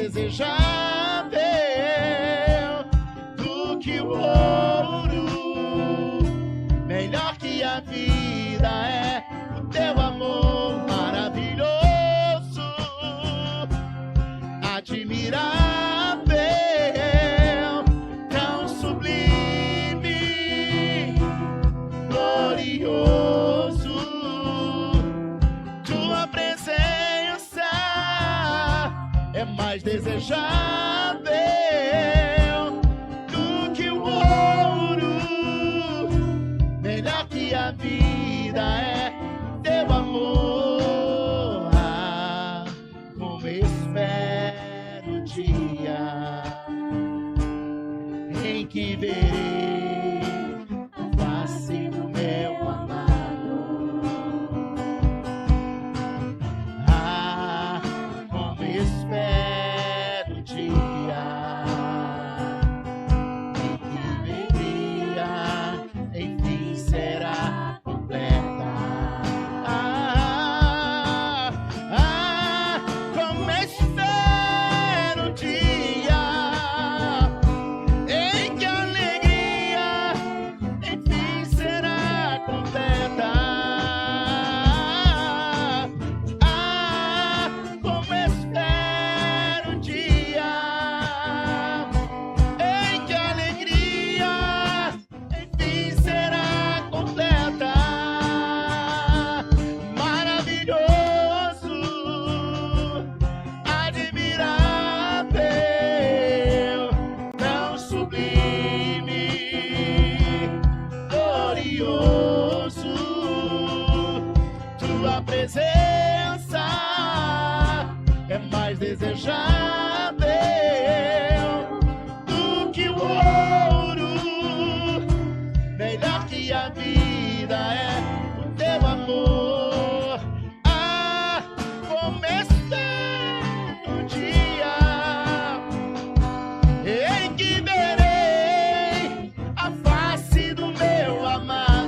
desejável do que o ouro. Melhor que a vida é o teu amor maravilhoso, admirável, tão sublime, glorioso. Tua presença é mais desejável do que o ouro. Melhor que a vida é teu amor. Ah, como espero o dia em que verei a face do meu amado. Ah, como espero o dia em que veria, enfim será completa. Como espero o dia em que a alegria, enfim será completa. Como espero o dia em que a alegria, enfim será completa. Maravilhoso, admirável, tão sublime, glorioso. Tua presença é mais desejável do que o ouro. Melhor que a vida é o teu amor. Como espero o dia em que verei a face do meu amado.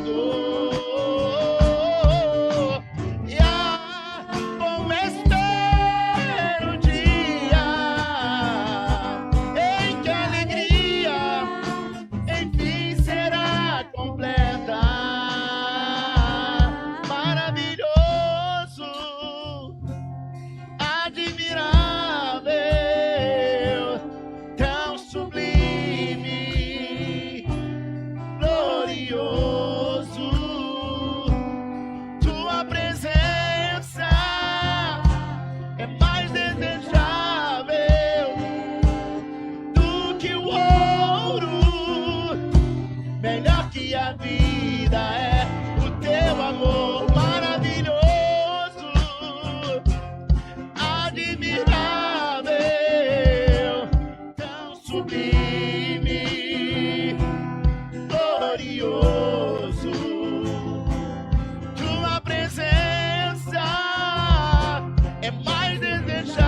Como espero o dia em que a alegria, enfim será completa. Maravilhoso, admirável, tão sublime, glorioso. Tua presença é mais desejável do que o ouro. Melhor que a vida é o teu amor maravilhoso, admirável, tão sublime, glorioso. Tua presença é mais desejável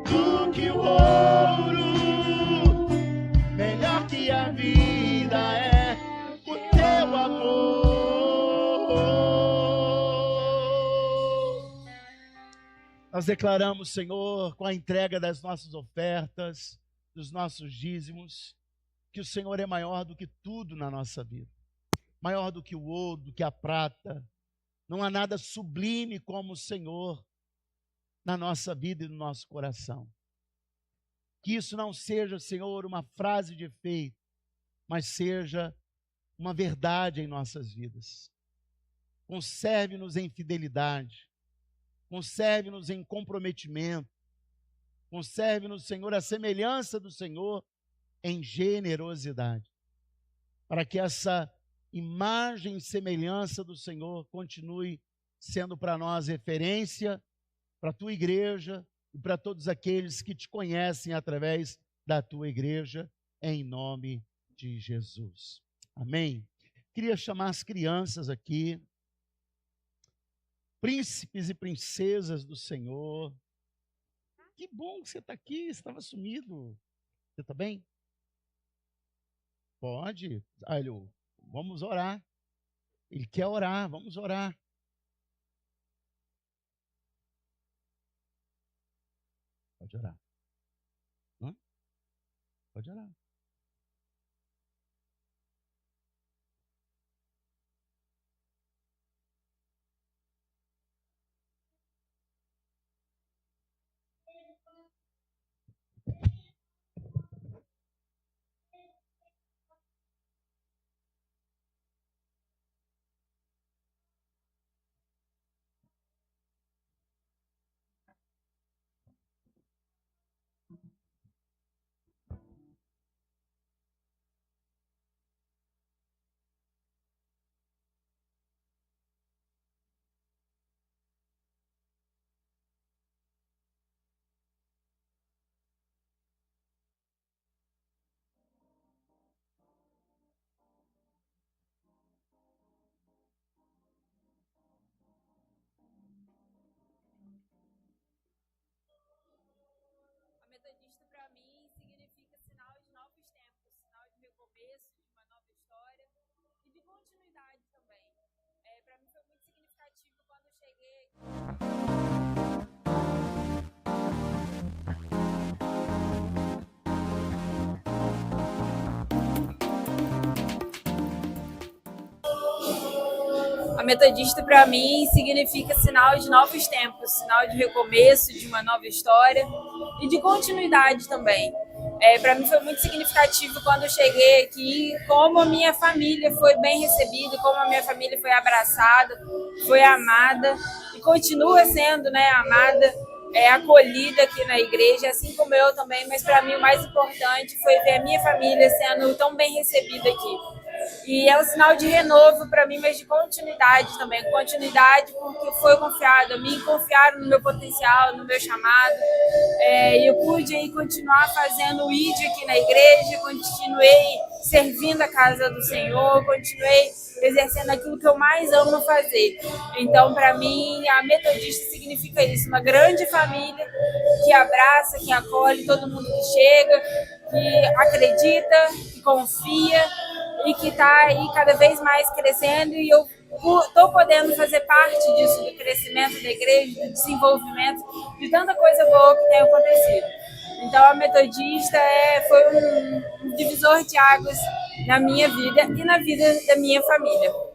do que o ouro. Melhor que a vida é o teu amor. Nós declaramos, Senhor, com a entrega das nossas ofertas, dos nossos dízimos, que o Senhor é maior do que tudo na nossa vida. Maior do que o ouro, do que a prata. Não há nada sublime como o Senhor na nossa vida e no nosso coração. Que isso não seja, Senhor, uma frase de efeito, mas seja uma verdade em nossas vidas. Conserve-nos em fidelidade, conserve-nos em comprometimento, conserve-nos, Senhor, a semelhança do Senhor em generosidade, para que essa imagem e semelhança do Senhor continue sendo para nós referência, para a tua igreja e para todos aqueles que te conhecem através da tua igreja, em nome de Jesus. Amém? Queria chamar as crianças aqui, príncipes e princesas do Senhor. Que bom que você está aqui, você estava sumido. Você está bem? Pode. Olha, vamos orar. Ele quer orar, vamos orar. Pode orar. Hã? Pode orar. A Metodista, para mim, significa sinal de novos tempos, sinal de recomeço, de uma nova história e de continuidade também. Para mim foi muito significativo quando eu cheguei. A Metodista, para mim, significa sinal de novos tempos, sinal de recomeço, de uma nova história e de continuidade também. Para mim foi muito significativo quando eu cheguei aqui, como a minha família foi bem recebida, como a minha família foi abraçada, foi amada e continua sendo, né, amada, acolhida aqui na igreja, assim como eu também, mas para mim o mais importante foi ver a minha família sendo tão bem recebida aqui. E é um sinal de renovo para mim, mas de continuidade também. Continuidade porque foi confiado a mim, confiaram no meu potencial, no meu chamado. E eu pude aí continuar fazendo o ID aqui na igreja, continuei servindo a casa do Senhor, continuei exercendo aquilo que eu mais amo fazer. Então, para mim, a Metodista significa isso, uma grande família que abraça, que acolhe todo mundo que chega, que acredita, que confia e que está aí cada vez mais crescendo, e eu estou podendo fazer parte disso, do crescimento da igreja, do desenvolvimento, de tanta coisa boa que tem acontecido. Então a Metodista foi um divisor de águas na minha vida e na vida da minha família.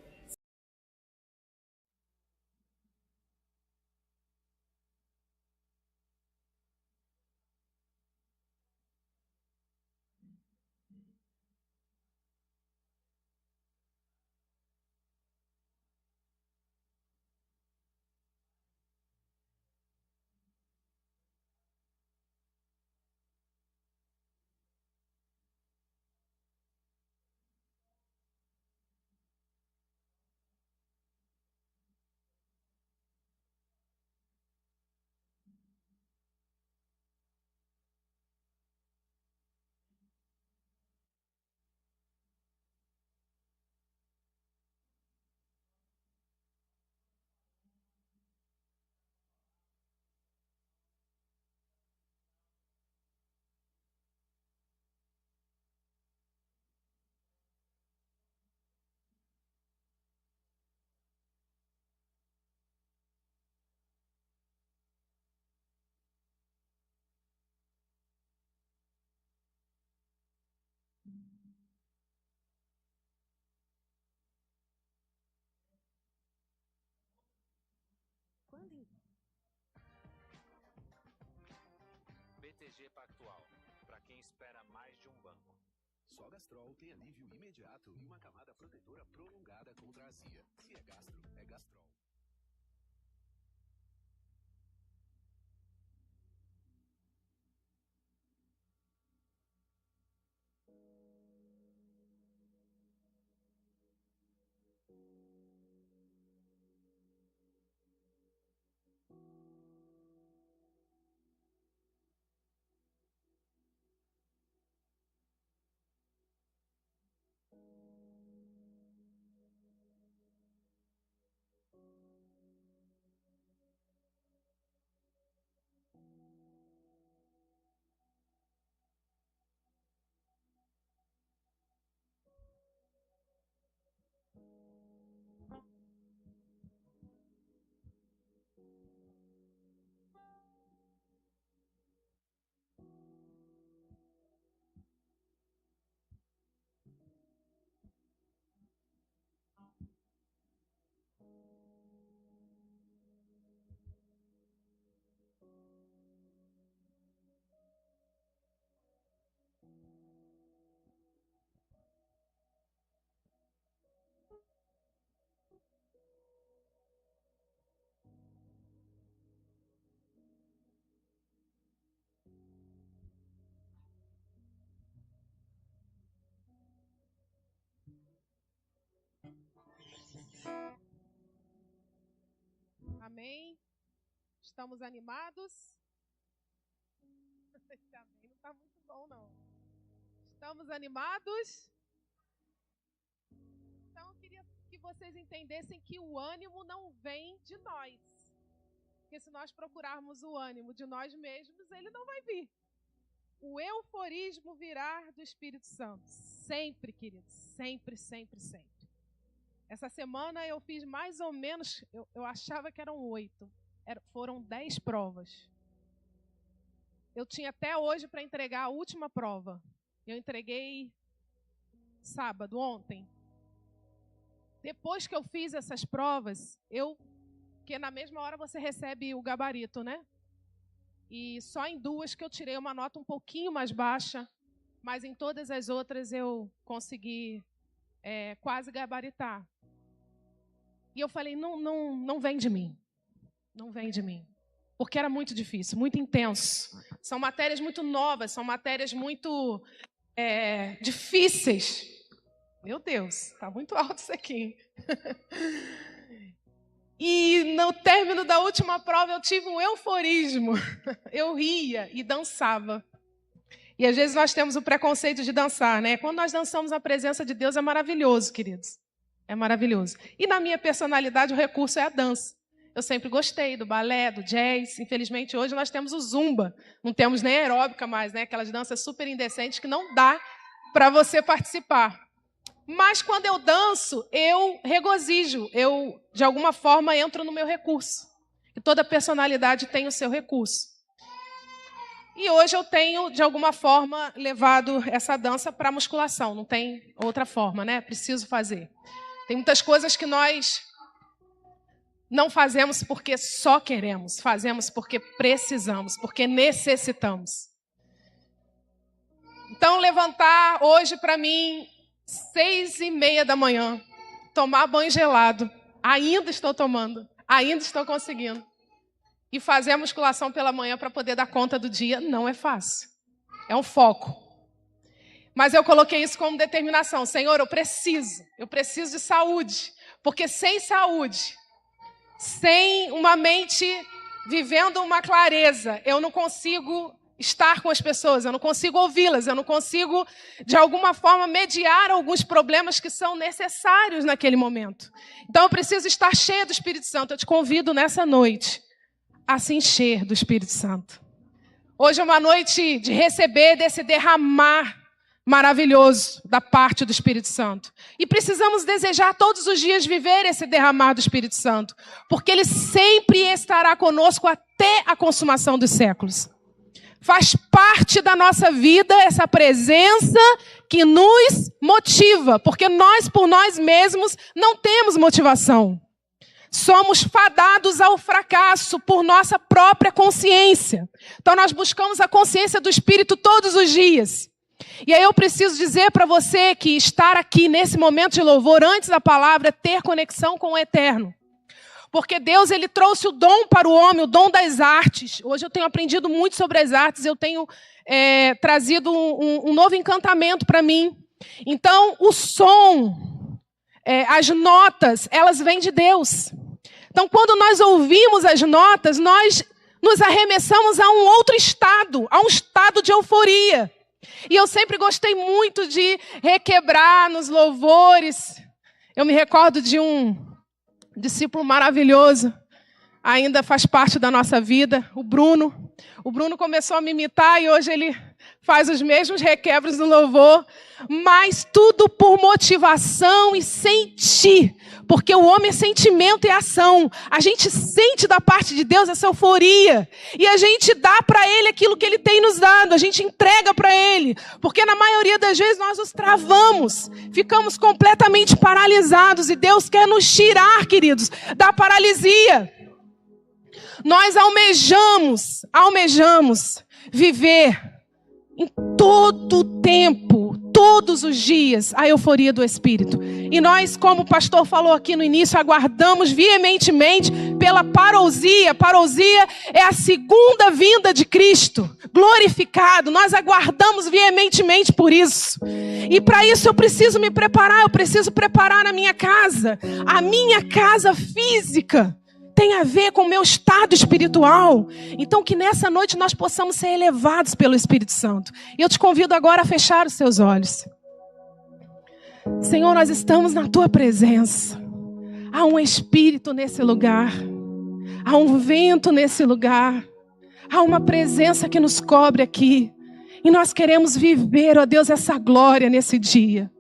BTG Pactual, para quem espera mais de um banco. Só Gastrol tem alívio imediato e uma camada protetora prolongada contra a azia. Se é gastro, é Gastrol. amém. Estamos animados? Esse amém não está muito bom, não. Estamos animados? Então, eu queria que vocês entendessem que o ânimo não vem de nós. Porque se nós procurarmos o ânimo de nós mesmos, ele não vai vir. O euforismo virá do Espírito Santo. Sempre, queridos. Sempre, sempre, sempre. Essa semana eu fiz mais ou menos, eu achava que eram 8. Foram 10 provas. Eu tinha até hoje para entregar a última prova. Eu entreguei sábado, ontem. Depois que eu fiz essas provas, porque na mesma hora você recebe o gabarito, né? E só em 2 que eu tirei uma nota um pouquinho mais baixa, mas em todas as outras eu consegui quase gabaritar. E eu falei, não vem de mim. Não vem de mim. Porque era muito difícil, muito intenso. São matérias muito novas, são matérias muito difíceis. Meu Deus, está muito alto isso aqui. E no término da última prova eu tive um euforismo. Eu ria e dançava. E às vezes nós temos o preconceito de dançar, né? Quando nós dançamos na presença de Deus é maravilhoso, queridos. É maravilhoso. E na minha personalidade o recurso é a dança. Eu sempre gostei do balé, do jazz. Infelizmente hoje nós temos o zumba. Não temos nem aeróbica mais, né? Aquelas danças super indecentes que não dá para você participar. Mas quando eu danço, eu regozijo. Eu, de alguma forma, entro no meu recurso. E toda personalidade tem o seu recurso. E hoje eu tenho, de alguma forma, levado essa dança para a musculação. Não tem outra forma, né? Preciso fazer. Tem muitas coisas que nós não fazemos porque só queremos. Fazemos porque precisamos, porque necessitamos. Então, levantar hoje para mim, 6:30 da manhã, tomar banho gelado. Ainda estou tomando, ainda estou conseguindo. E fazer a musculação pela manhã para poder dar conta do dia não é fácil. É um foco. Mas eu coloquei isso como determinação. Senhor, eu preciso de saúde. Porque sem saúde, sem uma mente vivendo uma clareza, eu não consigo estar com as pessoas, eu não consigo ouvi-las, eu não consigo, de alguma forma, mediar alguns problemas que são necessários naquele momento. Então, eu preciso estar cheia do Espírito Santo. Eu te convido nessa noite a se encher do Espírito Santo. Hoje é uma noite de receber desse derramar maravilhoso da parte do Espírito Santo. E precisamos desejar todos os dias viver esse derramar do Espírito Santo, porque Ele sempre estará conosco até a consumação dos séculos. Faz parte da nossa vida essa presença que nos motiva, porque nós, por nós mesmos, não temos motivação. Somos fadados ao fracasso por nossa própria consciência. Então nós buscamos a consciência do Espírito todos os dias. E aí eu preciso dizer para você que estar aqui nesse momento de louvor, antes da palavra, é ter conexão com o Eterno. Porque Deus, Ele trouxe o dom para o homem, o dom das artes. Hoje eu tenho aprendido muito sobre as artes, eu tenho trazido um novo encantamento para mim. Então, o som, as notas, elas vêm de Deus. Então, quando nós ouvimos as notas, nós nos arremessamos a um outro estado, a um estado de euforia. E eu sempre gostei muito de requebrar nos louvores. Eu me recordo de um discípulo maravilhoso, ainda faz parte da nossa vida, o Bruno. O Bruno começou a me imitar e hoje ele faz os mesmos requebros no louvor, mas tudo por motivação e sentir, porque o homem é sentimento e ação. A gente sente da parte de Deus essa euforia e a gente dá para Ele aquilo que Ele tem nos dado, a gente entrega para Ele, porque na maioria das vezes nós nos travamos, ficamos completamente paralisados e Deus quer nos tirar, queridos, da paralisia. Nós almejamos viver em todo o tempo, todos os dias, a euforia do Espírito. E nós, como o pastor falou aqui no início, aguardamos veementemente pela parousia. Parousia é a segunda vinda de Cristo, glorificado. Nós aguardamos veementemente por isso. E para isso eu preciso me preparar, eu preciso preparar a minha casa física. tem a ver com o meu estado espiritual. Então que nessa noite nós possamos ser elevados pelo Espírito Santo. E eu te convido agora a fechar os seus olhos. Senhor, nós estamos na tua presença. Há um Espírito nesse lugar. Há um vento nesse lugar. Há uma presença que nos cobre aqui. E nós queremos viver, ó Deus, essa glória nesse dia.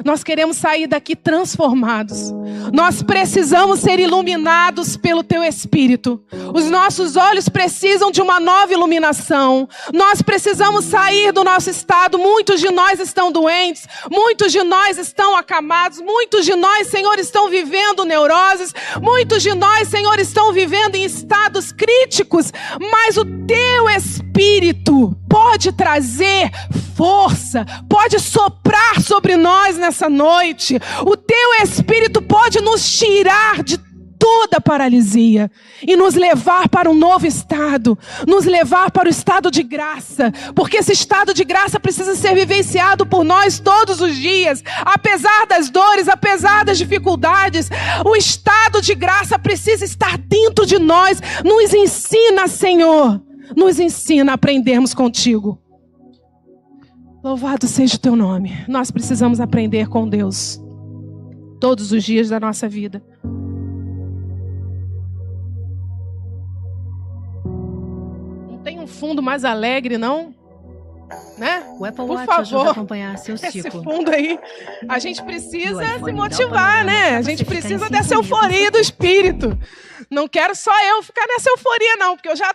Nós queremos sair daqui transformados. Nós precisamos ser iluminados pelo Teu Espírito. Os nossos olhos precisam de uma nova iluminação. Nós precisamos sair do nosso estado. Muitos de nós estão doentes. Muitos de nós estão acamados. Muitos de nós, Senhor, estão vivendo neuroses. Muitos de nós, Senhor, estão vivendo em estados críticos. Mas o Teu Espírito pode trazer força, pode soprar sobre nós nessa noite. O Teu Espírito pode nos tirar de toda paralisia e nos levar para um novo estado, nos levar para o estado de graça, porque esse estado de graça precisa ser vivenciado por nós todos os dias, apesar das dores, apesar das dificuldades. O estado de graça precisa estar dentro de nós. Nos ensina, Senhor, nos ensina a aprendermos contigo. Louvado seja o Teu nome. Nós precisamos aprender com Deus todos os dias da nossa vida. Não tem um fundo mais alegre, não? Né? O Apple Por Watch favor, ajuda a acompanhar seu esse ciclo. fundo aí, a gente precisa Do iPhone, se dá motivar, pra né? A você gente ficar em precisa sintonia dessa com euforia do Espírito. Não quero só eu ficar nessa euforia, não, porque eu já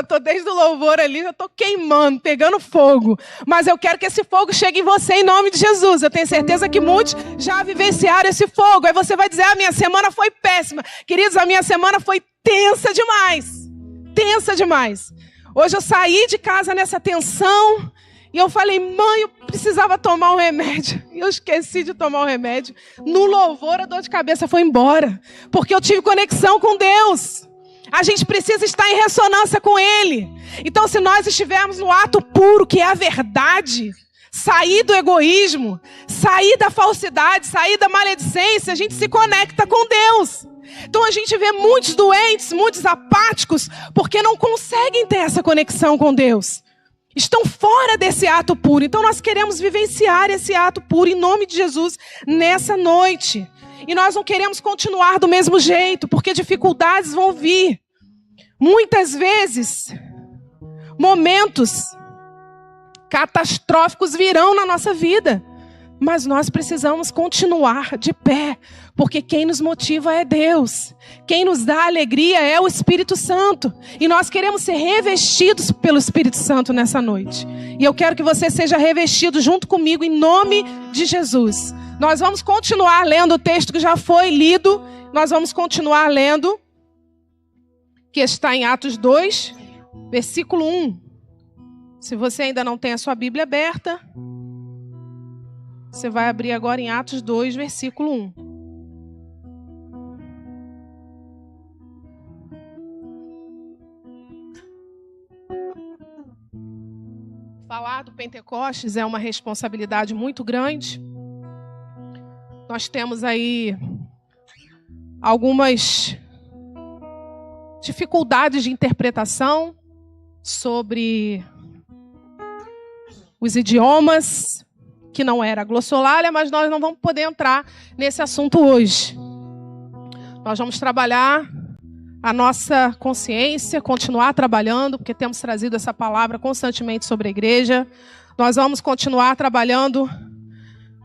tô desde o louvor ali, já tô queimando, pegando fogo. Mas eu quero que esse fogo chegue em você em nome de Jesus. Eu tenho certeza que muitos já vivenciaram esse fogo. Aí você vai dizer, a minha semana foi péssima. Queridos, a minha semana foi tensa demais. Tensa demais. Hoje eu saí de casa nessa tensão e eu falei, mãe, eu precisava tomar um remédio. E eu esqueci de tomar o remédio. No louvor, a dor de cabeça foi embora. Porque eu tive conexão com Deus. A gente precisa estar em ressonância com Ele. Então, se nós estivermos no ato puro, que é a verdade, sair do egoísmo, sair da falsidade, sair da maledicência, a gente se conecta com Deus. Então a gente vê muitos doentes, muitos apáticos, porque não conseguem ter essa conexão com Deus. Estão fora desse ato puro. Então nós queremos vivenciar esse ato puro em nome de Jesus nessa noite. E nós não queremos continuar do mesmo jeito, porque dificuldades vão vir. Muitas vezes, momentos catastróficos virão na nossa vida. Mas nós precisamos continuar de pé, porque quem nos motiva é Deus. Quem nos dá alegria é o Espírito Santo. E nós queremos ser revestidos pelo Espírito Santo nessa noite. E eu quero que você seja revestido junto comigo em nome de Jesus. Nós vamos continuar lendo o texto que já foi lido. Nós vamos continuar lendo, que está em Atos 2, versículo 1. Se você ainda não tem a sua Bíblia aberta, você vai abrir agora em Atos 2, versículo 1. Falar do Pentecostes é uma responsabilidade muito grande. Nós temos aí algumas dificuldades de interpretação sobre os idiomas, que não era glossolalia, mas nós não vamos poder entrar nesse assunto hoje. Nós vamos trabalhar a nossa consciência, continuar trabalhando, porque temos trazido essa palavra constantemente sobre a igreja. Nós vamos continuar trabalhando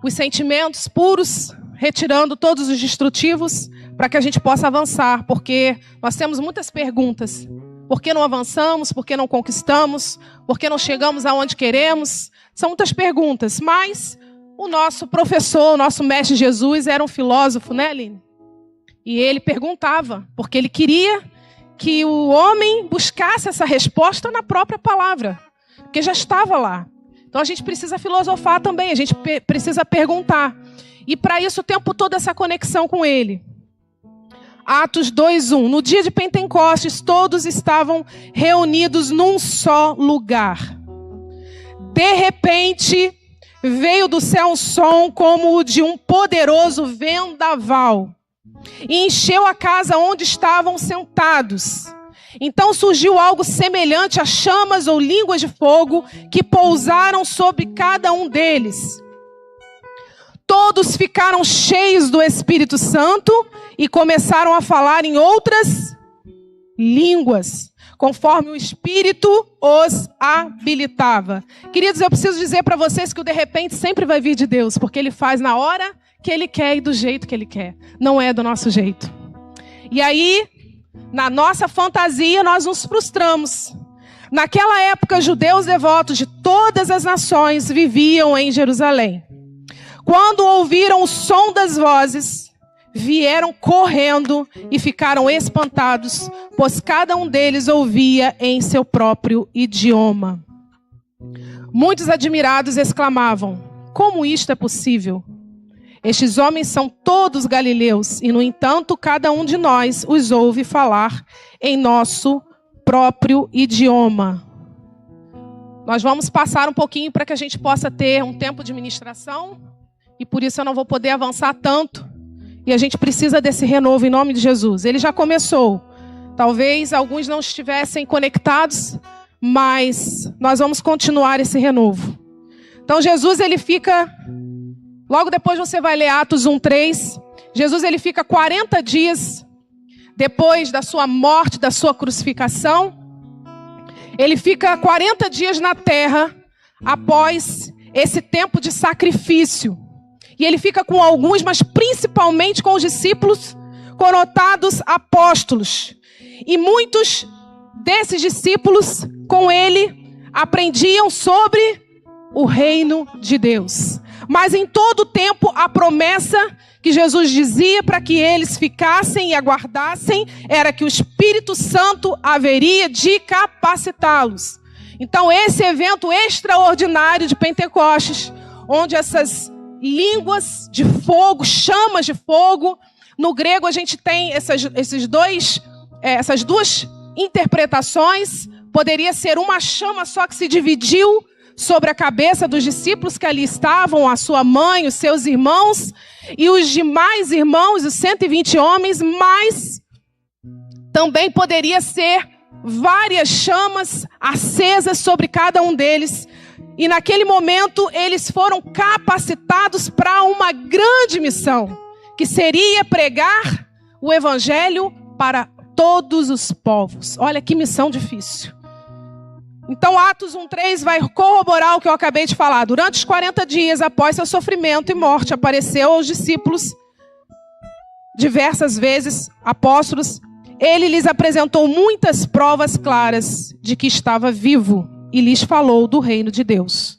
os sentimentos puros, retirando todos os destrutivos, para que a gente possa avançar, porque nós temos muitas perguntas. Por que não avançamos? Por que não conquistamos? Por que não chegamos aonde queremos? São muitas perguntas, mas o nosso professor, o nosso mestre Jesus era um filósofo, né, Aline? E ele perguntava, porque ele queria que o homem buscasse essa resposta na própria palavra, porque já estava lá. Então a gente precisa filosofar também, a gente precisa perguntar. E para isso o tempo todo essa conexão com ele. Atos 2:1. No dia de Pentecostes, todos estavam reunidos num só lugar. De repente, veio do céu um som como o de um poderoso vendaval. e encheu a casa onde estavam sentados. Então surgiu algo semelhante a chamas ou línguas de fogo que pousaram sobre cada um deles. Todos ficaram cheios do Espírito Santo e começaram a falar em outras línguas, conforme o Espírito os habilitava. Queridos, eu preciso dizer para vocês que o de repente sempre vai vir de Deus, porque Ele faz na hora que Ele quer e do jeito que Ele quer. Não é do nosso jeito. E aí, na nossa fantasia, nós nos frustramos. Naquela época, judeus devotos de todas as nações viviam em Jerusalém. Quando ouviram o som das vozes, vieram correndo e ficaram espantados, pois cada um deles ouvia em seu próprio idioma. Muitos admirados exclamavam: como isto é possível? Estes homens são todos galileus, e no entanto cada um de nós os ouve falar em nosso próprio idioma. Nós vamos passar um pouquinho para que a gente possa ter um tempo de ministração, e por isso eu não vou poder avançar tanto. E a gente precisa desse renovo em nome de Jesus. Ele já começou. Talvez alguns não estivessem conectados, mas nós vamos continuar esse renovo. Então Jesus, ele fica... Logo depois você vai ler Atos 1:3. Jesus, ele fica 40 dias depois da sua morte, da sua crucificação. Ele fica 40 dias na terra após esse tempo de sacrifício. E ele fica com alguns, mas principalmente com os discípulos conotados apóstolos. E muitos desses discípulos com ele aprendiam sobre o reino de Deus. Mas em todo o tempo a promessa que Jesus dizia para que eles ficassem e aguardassem era que o Espírito Santo haveria de capacitá-los. Então esse evento extraordinário de Pentecostes, onde essas línguas de fogo, chamas de fogo, no grego a gente tem essas duas interpretações. Poderia ser uma chama só que se dividiu sobre a cabeça dos discípulos que ali estavam, a sua mãe, os seus irmãos e os demais irmãos, os 120 homens, mas também poderia ser várias chamas acesas sobre cada um deles. E naquele momento eles foram capacitados para uma grande missão, que seria pregar o evangelho para todos os povos. Olha que missão difícil. Então Atos 1:3 vai corroborar o que eu acabei de falar. Durante os 40 dias após seu sofrimento e morte, apareceu aos discípulos diversas vezes, apóstolos. Ele lhes apresentou muitas provas claras de que estava vivo e lhes falou do reino de Deus.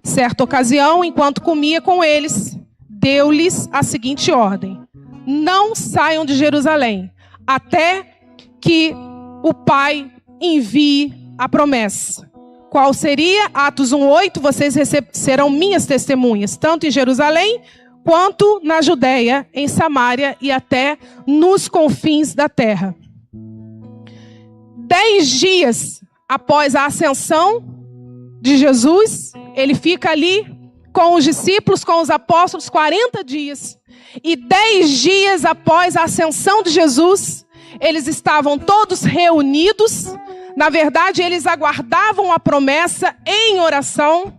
Certa ocasião, enquanto comia com eles, deu-lhes a seguinte ordem: não saiam de Jerusalém, até que o Pai envie a promessa. Qual seria? Atos 1:8, vocês serão minhas testemunhas, tanto em Jerusalém, quanto na Judéia, em Samaria e até nos confins da terra. 10 dias após a ascensão de Jesus, ele fica ali com os discípulos, com os apóstolos, 40 dias. E 10 dias após a ascensão de Jesus, eles estavam todos reunidos. Na verdade, eles aguardavam a promessa em oração,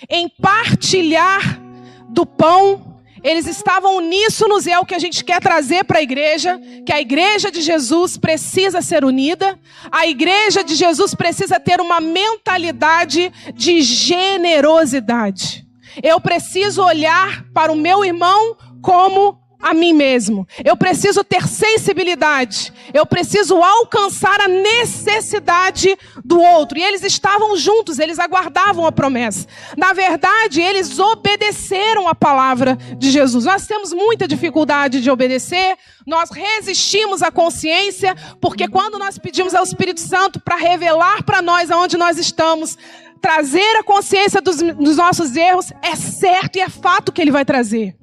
em partilhar do pão. Eles estavam uníssonos e é o que a gente quer trazer para a igreja, que a igreja de Jesus precisa ser unida. A igreja de Jesus precisa ter uma mentalidade de generosidade. Eu preciso olhar para o meu irmão como a mim mesmo. Eu preciso ter sensibilidade. Eu preciso alcançar a necessidade do outro. E eles estavam juntos, eles aguardavam a promessa. Na verdade, eles obedeceram a palavra de Jesus. Nós temos muita dificuldade de obedecer. Nós resistimos à consciência, porque quando nós pedimos ao Espírito Santo para revelar para nós aonde nós estamos, trazer a consciência dos nossos erros, é certo e é fato que ele vai trazer.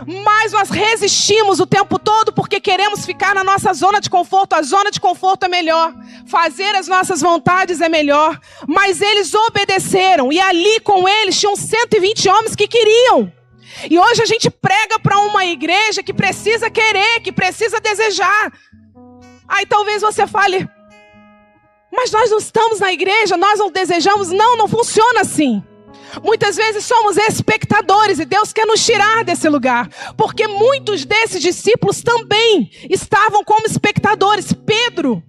Mas nós resistimos o tempo todo porque queremos ficar na nossa zona de conforto. A zona de conforto é melhor. Fazer as nossas vontades é melhor. Mas eles obedeceram. E ali com eles tinham 120 homens que queriam. E hoje a gente prega para uma igreja igreja que precisa querer, que precisa desejar. Aí talvez você fale, mas nós não estamos na igreja, nós não desejamos. Não, não funciona assim. Muitas vezes somos espectadores e Deus quer nos tirar desse lugar. Porque muitos desses discípulos também estavam como espectadores. Pedro,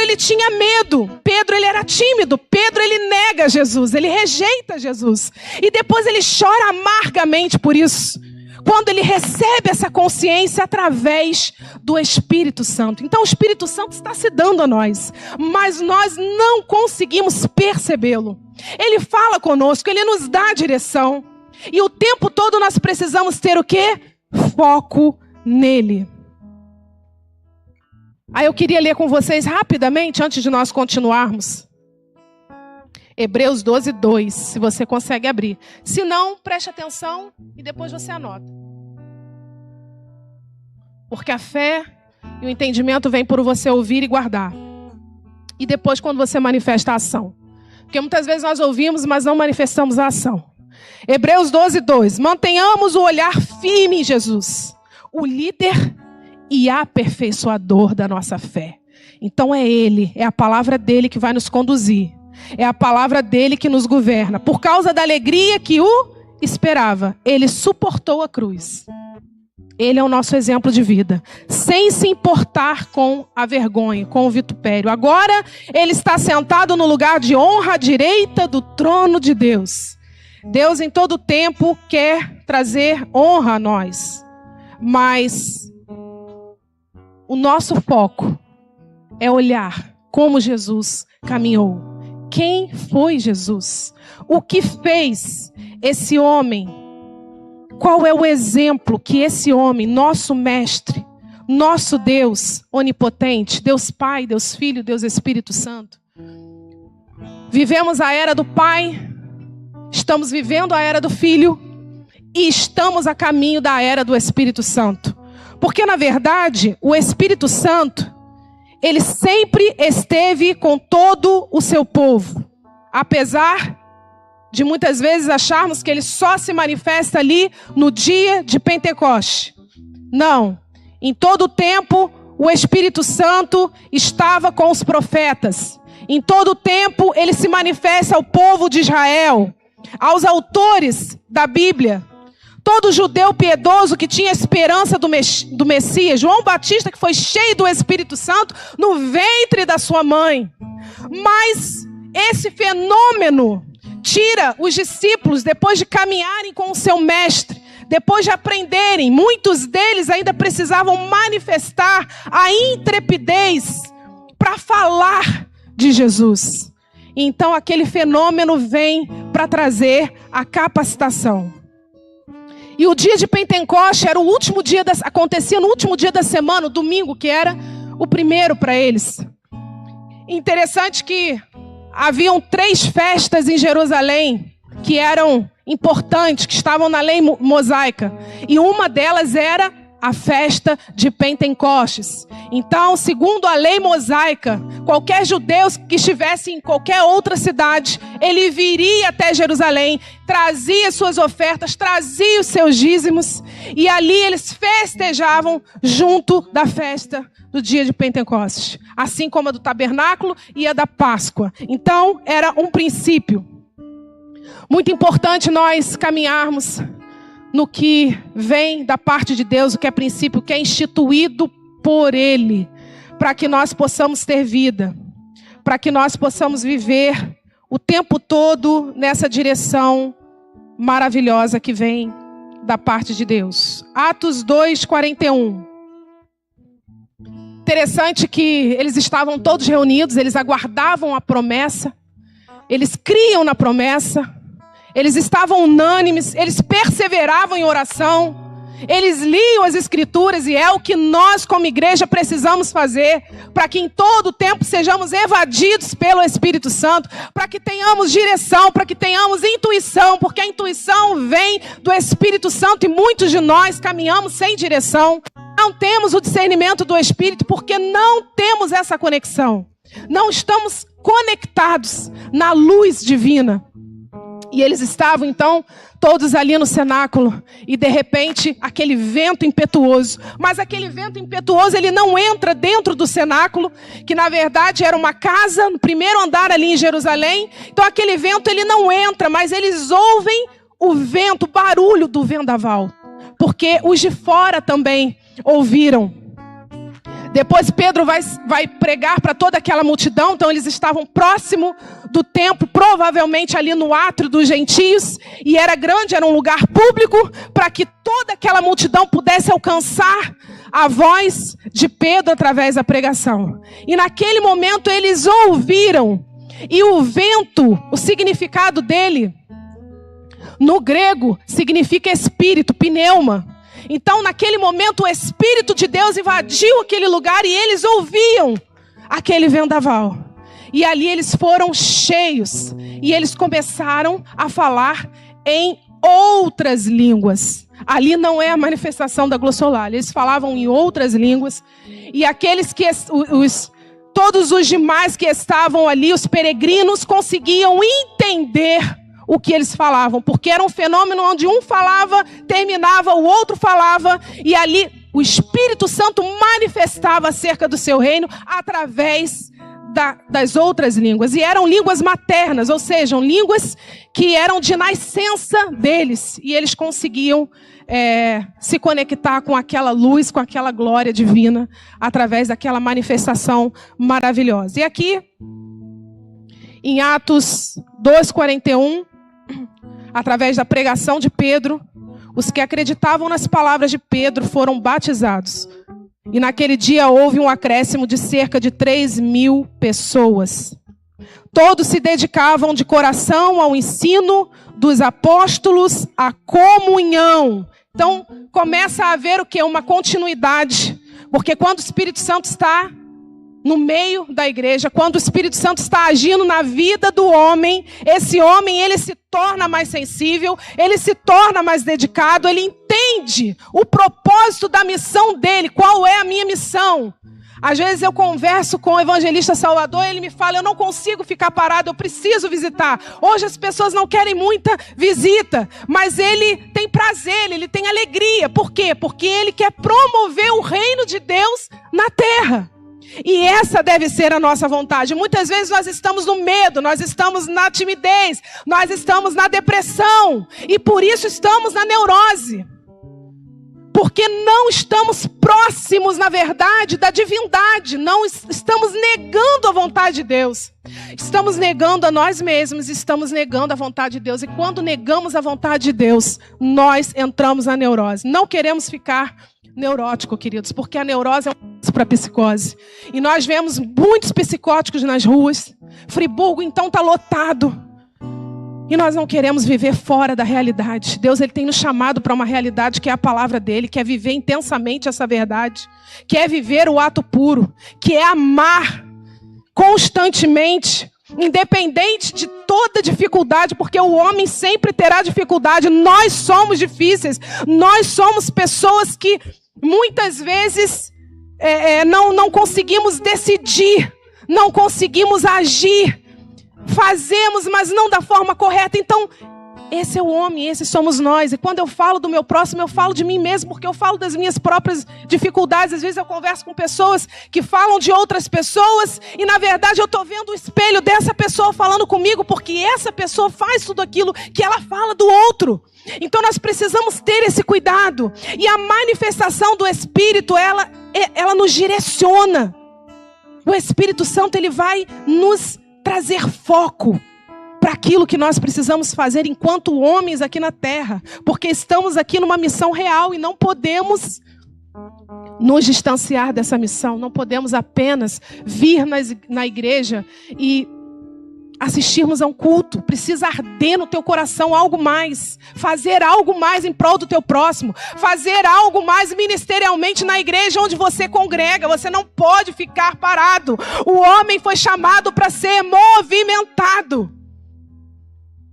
ele tinha medo. Pedro, ele era tímido. Pedro, ele nega Jesus, ele rejeita Jesus. E depois ele chora amargamente por isso, quando ele recebe essa consciência através do Espírito Santo. Então o Espírito Santo está se dando a nós, mas nós não conseguimos percebê-lo. Ele fala conosco, ele nos dá a direção. E o tempo todo nós precisamos ter o quê? Foco nele. Aí eu queria ler com vocês rapidamente, antes de nós continuarmos. Hebreus 12, 2, se você consegue abrir. Se não, preste atenção e depois você anota. Porque a fé e o entendimento vêm por você ouvir e guardar. E depois quando você manifesta a ação. Porque muitas vezes nós ouvimos, mas não manifestamos a ação. Hebreus 12, 2. Mantenhamos o olhar firme em Jesus, o líder e aperfeiçoador da nossa fé. Então é Ele, é a palavra dele que vai nos conduzir. É a palavra dele que nos governa. Por causa da alegria que o esperava, ele suportou a cruz. Ele é o nosso exemplo de vida, sem se importar com a vergonha, com o vitupério. Agora ele está sentado no lugar de honra à direita do trono de Deus. Deus em todo tempo quer trazer honra a nós. Mas o nosso foco é olhar como Jesus caminhou. Quem foi Jesus? O que fez esse homem? Qual é o exemplo que esse homem, nosso mestre, nosso Deus onipotente, Deus Pai, Deus Filho, Deus Espírito Santo? Vivemos a era do Pai, estamos vivendo a era do Filho e estamos a caminho da era do Espírito Santo. Porque, na verdade, o Espírito Santo, ele sempre esteve com todo o seu povo. Apesar de muitas vezes acharmos que ele só se manifesta ali no dia de Pentecoste. Não. Em todo o tempo, o Espírito Santo estava com os profetas. Em todo o tempo, ele se manifesta ao povo de Israel, aos autores da Bíblia. Todo judeu piedoso que tinha esperança do Messias, João Batista, que foi cheio do Espírito Santo no ventre da sua mãe. Mas esse fenômeno tira os discípulos, depois de caminharem com o seu mestre, depois de aprenderem, muitos deles ainda precisavam manifestar a intrepidez para falar de Jesus. Então aquele fenômeno vem para trazer a capacitação. E o dia de Pentecoste era o último dia, acontecia no último dia da semana, o domingo, que era o primeiro para eles. Interessante que haviam 3 festas em Jerusalém que eram importantes, que estavam na lei mosaica. E uma delas era a festa de Pentecostes. Então, segundo a lei mosaica, qualquer judeu que estivesse em qualquer outra cidade, ele viria até Jerusalém, trazia suas ofertas, trazia os seus dízimos, e ali eles festejavam junto da festa do dia de Pentecostes, assim como a do tabernáculo e a da Páscoa. Então, era um princípio muito importante nós caminharmos no que vem da parte de Deus, o que é princípio, o que é instituído por Ele, para que nós possamos ter vida, para que nós possamos viver o tempo todo nessa direção maravilhosa que vem da parte de Deus. Atos 2, 41. Interessante que eles estavam todos reunidos, eles aguardavam a promessa, eles criam na promessa, eles estavam unânimes, eles perseveravam em oração, eles liam as Escrituras, e é o que nós como igreja precisamos fazer, para que em todo o tempo sejamos evadidos pelo Espírito Santo, para que tenhamos direção, para que tenhamos intuição, porque a intuição vem do Espírito Santo e muitos de nós caminhamos sem direção. Não temos o discernimento do Espírito porque não temos essa conexão. Não estamos conectados na luz divina. E eles estavam, então, todos ali no cenáculo. E, de repente, aquele vento impetuoso. Mas aquele vento impetuoso, ele não entra dentro do cenáculo, que, na verdade, era uma casa, no primeiro andar ali em Jerusalém. Então, aquele vento, ele não entra, mas eles ouvem o vento, o barulho do vendaval. Porque os de fora também ouviram. Depois Pedro vai pregar para toda aquela multidão. Então eles estavam próximo do templo, provavelmente ali no átrio dos gentios. E era grande, era um lugar público, para que toda aquela multidão pudesse alcançar a voz de Pedro através da pregação. E naquele momento eles ouviram. E o vento, o significado dele, no grego, significa espírito, pneuma. Então, naquele momento, o Espírito de Deus invadiu aquele lugar e eles ouviam aquele vendaval. E ali eles foram cheios. E eles começaram a falar em outras línguas. Ali não é a manifestação da glossolalia. Eles falavam em outras línguas. E aqueles que... todos os demais que estavam ali, os peregrinos, conseguiam entender o que eles falavam, porque era um fenômeno onde um falava, terminava, o outro falava, e ali o Espírito Santo manifestava acerca do seu reino através das outras línguas. E eram línguas maternas, ou seja, línguas que eram de nascença deles, e eles conseguiam se conectar com aquela luz, com aquela glória divina, através daquela manifestação maravilhosa. E aqui, em Atos 2:41, através da pregação de Pedro, os que acreditavam nas palavras de Pedro foram batizados. E naquele dia houve um acréscimo de cerca de 3.000 pessoas. Todos se dedicavam de coração ao ensino dos apóstolos, à comunhão. Então começa a haver o quê? Uma continuidade. Porque quando o Espírito Santo está no meio da igreja, quando o Espírito Santo está agindo na vida do homem, esse homem, ele se torna mais sensível, ele se torna mais dedicado, ele entende o propósito da missão dele. Qual é a minha missão? Às vezes eu converso com o evangelista Salvador, ele me fala, eu não consigo ficar parado, eu preciso visitar. Hoje as pessoas não querem muita visita, mas ele tem prazer, ele tem alegria. Por quê? Porque ele quer promover o reino de Deus na terra. E essa deve ser a nossa vontade. Muitas vezes nós estamos no medo, nós estamos na timidez, nós estamos na depressão. E por isso estamos na neurose. Porque não estamos próximos, na verdade, da divindade. Não estamos negando a vontade de Deus. Estamos negando a nós mesmos, estamos negando a vontade de Deus. E quando negamos a vontade de Deus, nós entramos na neurose. Não queremos ficar neurótico, queridos, porque a neurose é um para psicose. E nós vemos muitos psicóticos nas ruas. Friburgo, então, está lotado. E nós não queremos viver fora da realidade. Deus, ele tem nos chamado para uma realidade que é a palavra dele, que é viver intensamente essa verdade, que é viver o ato puro, que é amar constantemente, independente de toda dificuldade, porque o homem sempre terá dificuldade. Nós somos difíceis, nós somos pessoas que muitas vezes não conseguimos decidir, não conseguimos agir, fazemos, mas não da forma correta. Então, esse é o homem, esse somos nós. E quando eu falo do meu próximo, eu falo de mim mesmo, porque eu falo das minhas próprias dificuldades. Às vezes eu converso com pessoas que falam de outras pessoas, e na verdade eu estou vendo o espelho dessa pessoa falando comigo, porque essa pessoa faz tudo aquilo que ela fala do outro. Então nós precisamos ter esse cuidado. E a manifestação do Espírito, ela nos direciona. O Espírito Santo, ele vai nos trazer foco para aquilo que nós precisamos fazer enquanto homens aqui na terra. Porque estamos aqui numa missão real e não podemos nos distanciar dessa missão. Não podemos apenas vir na igreja e assistirmos a um culto. Precisa arder no teu coração algo mais. Fazer algo mais em prol do teu próximo. Fazer algo mais ministerialmente na igreja onde você congrega. Você não pode ficar parado. O homem foi chamado para ser movimentado.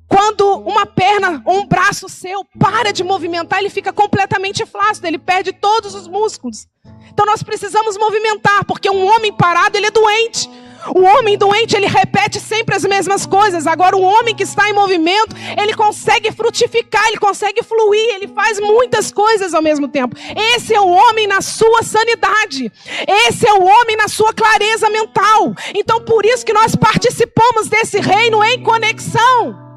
Quando uma perna ou um braço seu para de movimentar, ele fica completamente flácido, ele perde todos os músculos. Então nós precisamos movimentar, porque um homem parado, ele é doente. O homem doente, ele repete sempre as mesmas coisas. Agora, o homem que está em movimento, ele consegue frutificar, ele consegue fluir, ele faz muitas coisas ao mesmo tempo. Esse é o homem na sua sanidade. Esse é o homem na sua clareza mental. Então, por isso que nós participamos desse reino em conexão.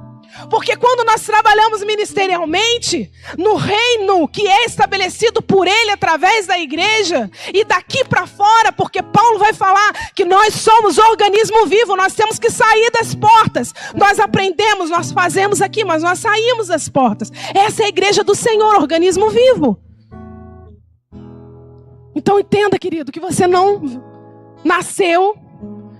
Porque quando nós trabalhamos ministerialmente, no reino que é estabelecido por Ele através da igreja, e daqui para fora, porque Paulo vai falar que nós somos organismo vivo, nós temos que sair das portas. Nós aprendemos, nós fazemos aqui, mas nós saímos das portas. Essa é a igreja do Senhor, organismo vivo. Então entenda, querido, que você não nasceu,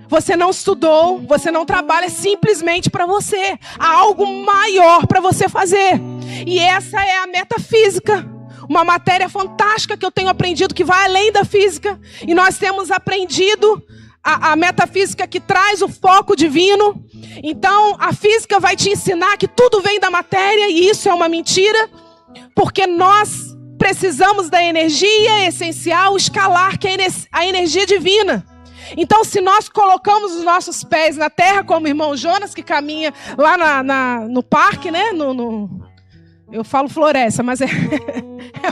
você não estudou, você não trabalha simplesmente para você. Há algo maior para você fazer. E essa é a metafísica. Uma matéria fantástica que eu tenho aprendido que vai além da física. E nós temos aprendido a metafísica que traz o foco divino. Então a física vai te ensinar que tudo vem da matéria. E isso é uma mentira. Porque nós precisamos da energia essencial escalar, que é a energia divina. Então, se nós colocamos os nossos pés na terra, como o irmão Jonas, que caminha lá no parque, né? Eu falo floresta, mas é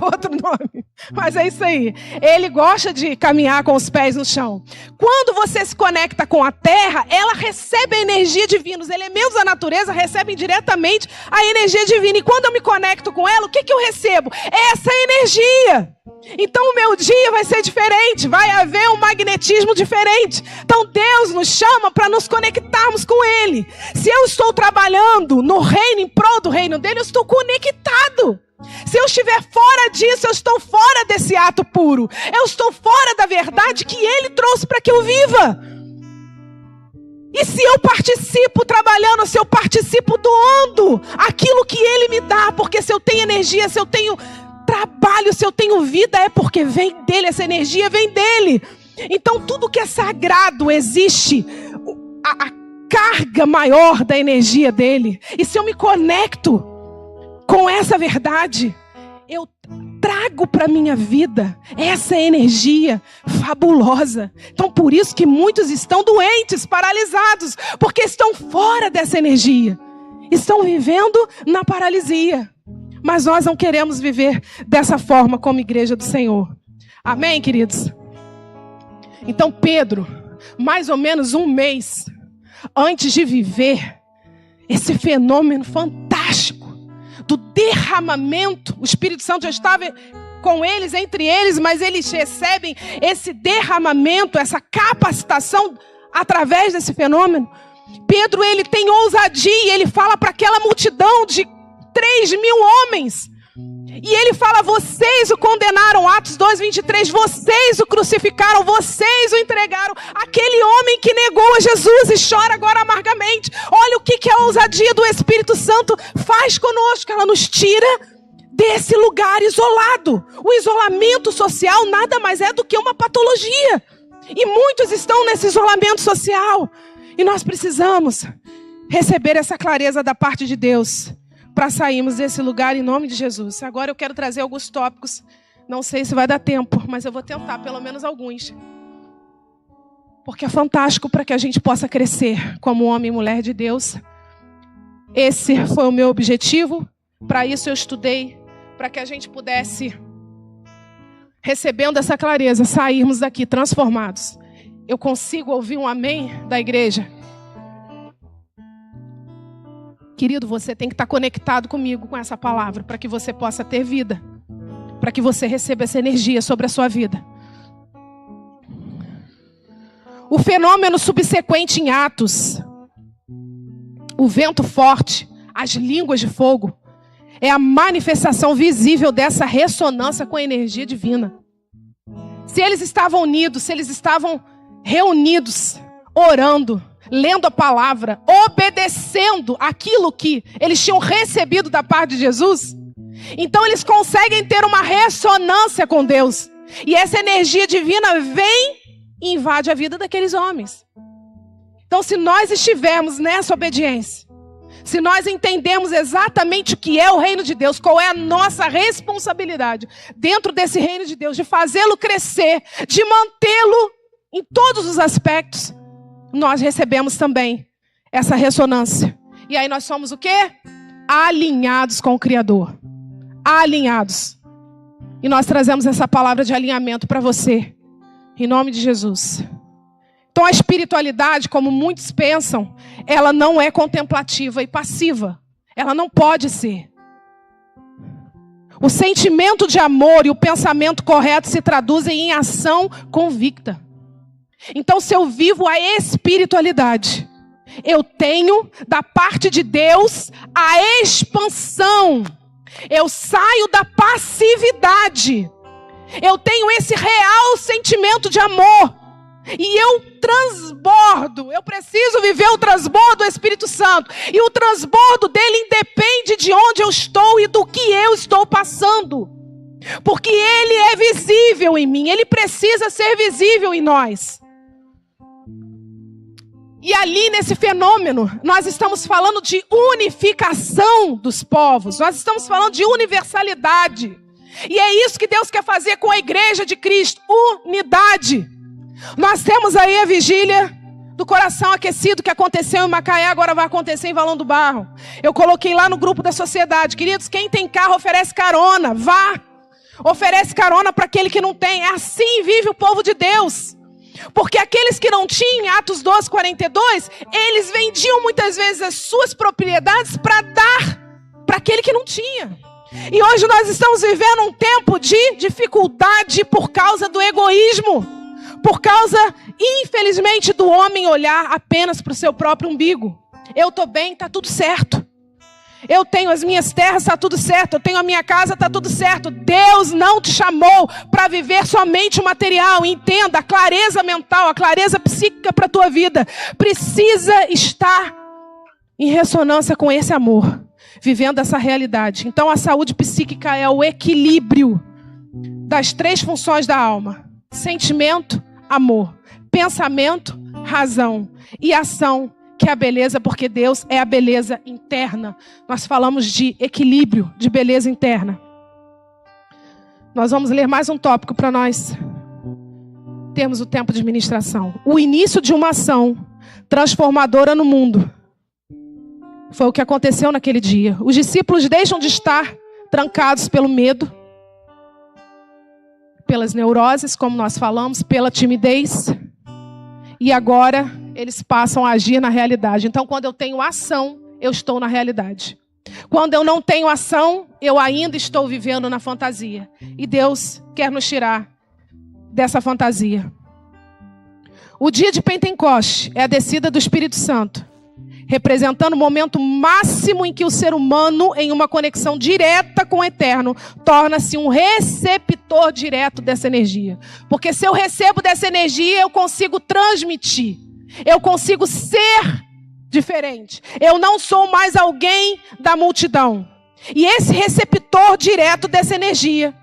outro nome. Mas é isso aí. Ele gosta de caminhar com os pés no chão. Quando você se conecta com a terra, ela recebe a energia divina. Os elementos da natureza recebem diretamente a energia divina. E quando eu me conecto com ela, o que eu recebo? Essa energia. Então o meu dia vai ser diferente, vai haver um magnetismo diferente. Então Deus nos chama para nos conectarmos com Ele. Se eu estou trabalhando no reino, em prol do reino dele, eu estou conectado. Se eu estiver fora disso, eu estou fora desse ato puro. Eu estou fora da verdade que Ele trouxe para que eu viva. E se eu participo trabalhando, se eu participo doando aquilo que Ele me dá, porque se eu tenho energia, se eu tenho trabalho, se eu tenho vida, é porque vem dele, essa energia vem dele. Então tudo que é sagrado, existe a carga maior da energia dele. E se eu me conecto com essa verdade, eu trago para minha vida essa energia fabulosa. Então por isso que muitos estão doentes, paralisados, porque estão fora dessa energia, estão vivendo na paralisia. Mas nós não queremos viver dessa forma como igreja do Senhor. Amém, queridos? Então Pedro, mais ou menos um mês antes de viver esse fenômeno fantástico do derramamento, o Espírito Santo já estava com eles, entre eles, mas eles recebem esse derramamento, essa capacitação através desse fenômeno. Pedro, ele tem ousadia, ele fala para aquela multidão de 3.000 homens. E ele fala, vocês o condenaram, Atos 2:23, vocês o crucificaram, vocês o entregaram. Aquele homem que negou a Jesus e chora agora amargamente. Olha o que a ousadia do Espírito Santo faz conosco. Ela nos tira desse lugar isolado. O isolamento social nada mais é do que uma patologia. E muitos estão nesse isolamento social. E nós precisamos receber essa clareza da parte de Deus para sairmos desse lugar em nome de Jesus. Agora eu quero trazer alguns tópicos. Não sei se vai dar tempo, mas eu vou tentar pelo menos alguns. Porque é fantástico para que a gente possa crescer como homem e mulher de Deus. Esse foi o meu objetivo. Para isso eu estudei, para que a gente pudesse, recebendo essa clareza, sairmos daqui transformados. Eu consigo ouvir um amém da igreja? Querido, você tem que estar conectado comigo com essa palavra para que você possa ter vida, para que você receba essa energia sobre a sua vida. O fenômeno subsequente em Atos, o vento forte, as línguas de fogo, é a manifestação visível dessa ressonância com a energia divina. Se eles estavam unidos, se eles estavam reunidos, orando, lendo a palavra, obedecendo aquilo que eles tinham recebido da parte de Jesus, então eles conseguem ter uma ressonância com Deus. E essa energia divina vem e invade a vida daqueles homens. Então, se nós estivermos nessa obediência, se nós entendemos exatamente o que é o reino de Deus, qual é a nossa responsabilidade dentro desse reino de Deus, de fazê-lo crescer, de mantê-lo em todos os aspectos, nós recebemos também essa ressonância. E aí nós somos o quê? Alinhados com o Criador. Alinhados. E nós trazemos essa palavra de alinhamento para você, em nome de Jesus. Então a espiritualidade, como muitos pensam, ela não é contemplativa e passiva. Ela não pode ser. O sentimento de amor e o pensamento correto se traduzem em ação convicta. Então, se eu vivo a espiritualidade, eu tenho da parte de Deus a expansão. Eu saio da passividade. Eu tenho esse real sentimento de amor. E eu transbordo. Eu preciso viver o transbordo do Espírito Santo. E o transbordo dele independe de onde eu estou e do que eu estou passando. Porque ele é visível em mim. Ele precisa ser visível em nós. E ali nesse fenômeno, nós estamos falando de unificação dos povos. Nós estamos falando de universalidade. E é isso que Deus quer fazer com a igreja de Cristo. Unidade. Nós temos aí a vigília do coração aquecido que aconteceu em Macaé, agora vai acontecer em Valão do Barro. Eu coloquei lá no grupo da sociedade. Queridos, quem tem carro oferece carona. Vá. Oferece carona para aquele que não tem. Assim vive o povo de Deus. Porque aqueles que não tinham, Atos 12, 42, eles vendiam muitas vezes as suas propriedades para dar para aquele que não tinha. E hoje nós estamos vivendo um tempo de dificuldade por causa do egoísmo. Por causa, infelizmente, do homem olhar apenas para o seu próprio umbigo. Eu estou bem, está tudo certo. Eu tenho as minhas terras, está tudo certo. Eu tenho a minha casa, está tudo certo. Deus não te chamou para viver somente o material. Entenda, a clareza mental, a clareza psíquica para a tua vida precisa estar em ressonância com esse amor, vivendo essa realidade. Então a saúde psíquica é o equilíbrio das 3 funções da alma: sentimento, amor, pensamento, razão e ação, que é a beleza, porque Deus é a beleza interna. Nós falamos de equilíbrio, de beleza interna. Nós vamos ler mais um tópico para nós termos o tempo de ministração. O início de uma ação transformadora no mundo. Foi o que aconteceu naquele dia. Os discípulos deixam de estar trancados pelo medo, pelas neuroses, como nós falamos, pela timidez. E agora eles passam a agir na realidade. Então, quando eu tenho ação, eu estou na realidade. Quando eu não tenho ação, eu ainda estou vivendo na fantasia. E Deus quer nos tirar dessa fantasia. O dia de Pentecoste é a descida do Espírito Santo, representando o momento máximo em que o ser humano, em uma conexão direta com o eterno, torna-se um receptor direto dessa energia. Porque se eu recebo dessa energia, eu consigo transmitir. Eu consigo ser diferente. Eu não sou mais alguém da multidão. E esse receptor direto dessa energia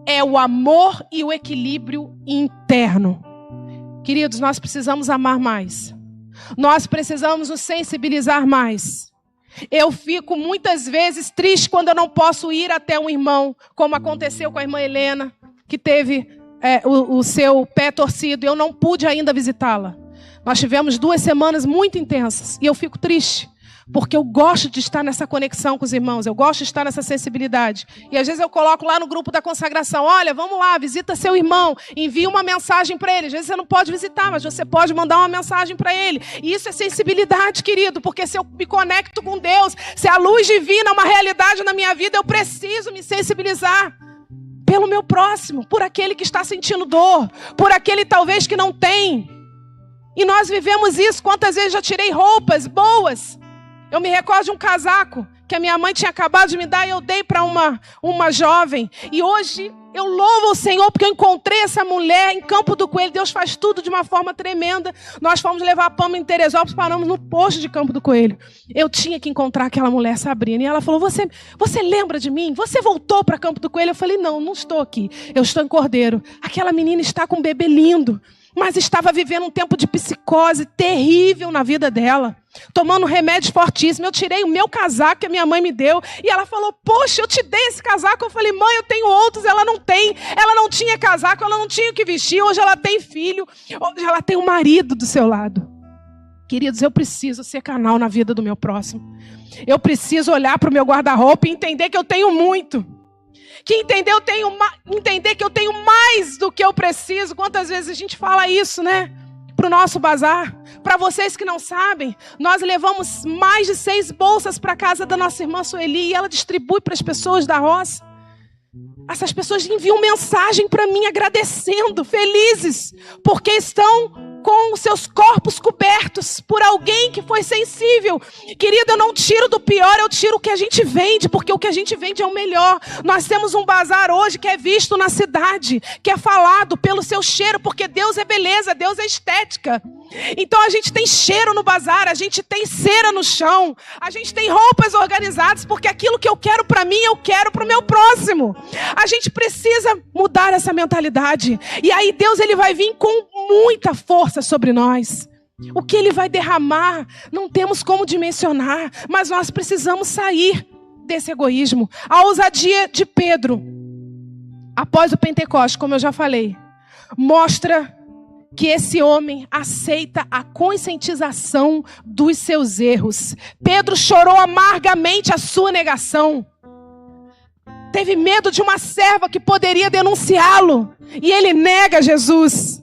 é o amor e o equilíbrio interno. Queridos, nós precisamos amar mais. Nós precisamos nos sensibilizar mais. Eu fico muitas vezes triste quando eu não posso ir até um irmão, como aconteceu com a irmã Helena, que teve o seu pé torcido, e eu não pude ainda visitá-la. Nós tivemos 2 semanas muito intensas, e eu fico triste, porque eu gosto de estar nessa conexão com os irmãos, eu gosto de estar nessa sensibilidade. E às vezes eu coloco lá no grupo da consagração: olha, vamos lá, visita seu irmão, envia uma mensagem para ele. Às vezes você não pode visitar, mas você pode mandar uma mensagem para ele. E isso é sensibilidade, querido, porque se eu me conecto com Deus, se a luz divina é uma realidade na minha vida, eu preciso me sensibilizar pelo meu próximo, por aquele que está sentindo dor, por aquele talvez que não tem. E nós vivemos isso. Quantas vezes já tirei roupas boas? Eu me recordo de um casaco que a minha mãe tinha acabado de me dar e eu dei para uma jovem. E hoje eu louvo o Senhor porque eu encontrei essa mulher em Campo do Coelho. Deus faz tudo de uma forma tremenda. Nós fomos levar a Pama em Teresópolis, paramos no posto de Campo do Coelho. Eu tinha que encontrar aquela mulher, Sabrina. E ela falou: você lembra de mim? Você voltou para Campo do Coelho? Eu falei: não estou aqui. Eu estou em Cordeiro. Aquela menina está com um bebê lindo. mas estava vivendo um tempo de psicose terrível na vida dela, tomando remédio fortíssimo. Eu tirei o meu casaco que a minha mãe me deu, e ela falou, poxa, eu te dei esse casaco. Eu falei, mãe, eu tenho outros. Ela não tem, ela não tinha casaco, ela não tinha o que vestir. Hoje ela tem filho, hoje ela tem um marido do seu lado. Queridos, eu preciso ser canal na vida do meu próximo. Eu preciso olhar para o meu guarda-roupa e entender que eu tenho muito. Entender que eu tenho mais do que eu preciso. Quantas vezes a gente fala isso, né? Para o nosso bazar. Para vocês que não sabem, nós levamos mais de 6 bolsas para a casa da nossa irmã Sueli e ela distribui para as pessoas da roça. Essas pessoas enviam mensagem para mim agradecendo, felizes, porque estão com os seus corpos cobertos por alguém que foi sensível. Querida, eu não tiro do pior, eu tiro o que a gente vende, porque o que a gente vende é o melhor. Nós temos um bazar hoje que é visto na cidade, que é falado pelo seu cheiro, porque Deus é beleza, Deus é estética. Então a gente tem cheiro no bazar, a gente tem cera no chão, a gente tem roupas organizadas, porque aquilo que eu quero para mim, eu quero para o meu próximo. A gente precisa mudar essa mentalidade. E aí Deus ele vai vir com muita força sobre nós. O que ele vai derramar, não temos como dimensionar, mas nós precisamos sair desse egoísmo. A ousadia de Pedro, após o Pentecostes, como eu já falei, mostra que esse homem aceita a conscientização dos seus erros. Pedro chorou amargamente a sua negação. Teve medo de uma serva que poderia denunciá-lo. E ele nega Jesus.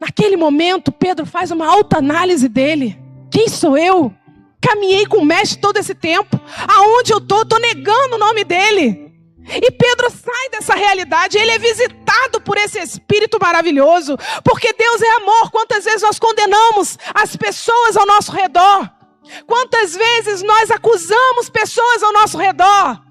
Naquele momento, Pedro faz uma autoanálise dele. Quem sou eu? Caminhei com o mestre todo esse tempo. Aonde eu estou? Estou negando o nome dele. E Pedro sai dessa realidade. Ele é visitado por esse Espírito maravilhoso. Porque Deus é amor. Quantas vezes nós condenamos as pessoas ao nosso redor? Quantas vezes nós acusamos pessoas ao nosso redor?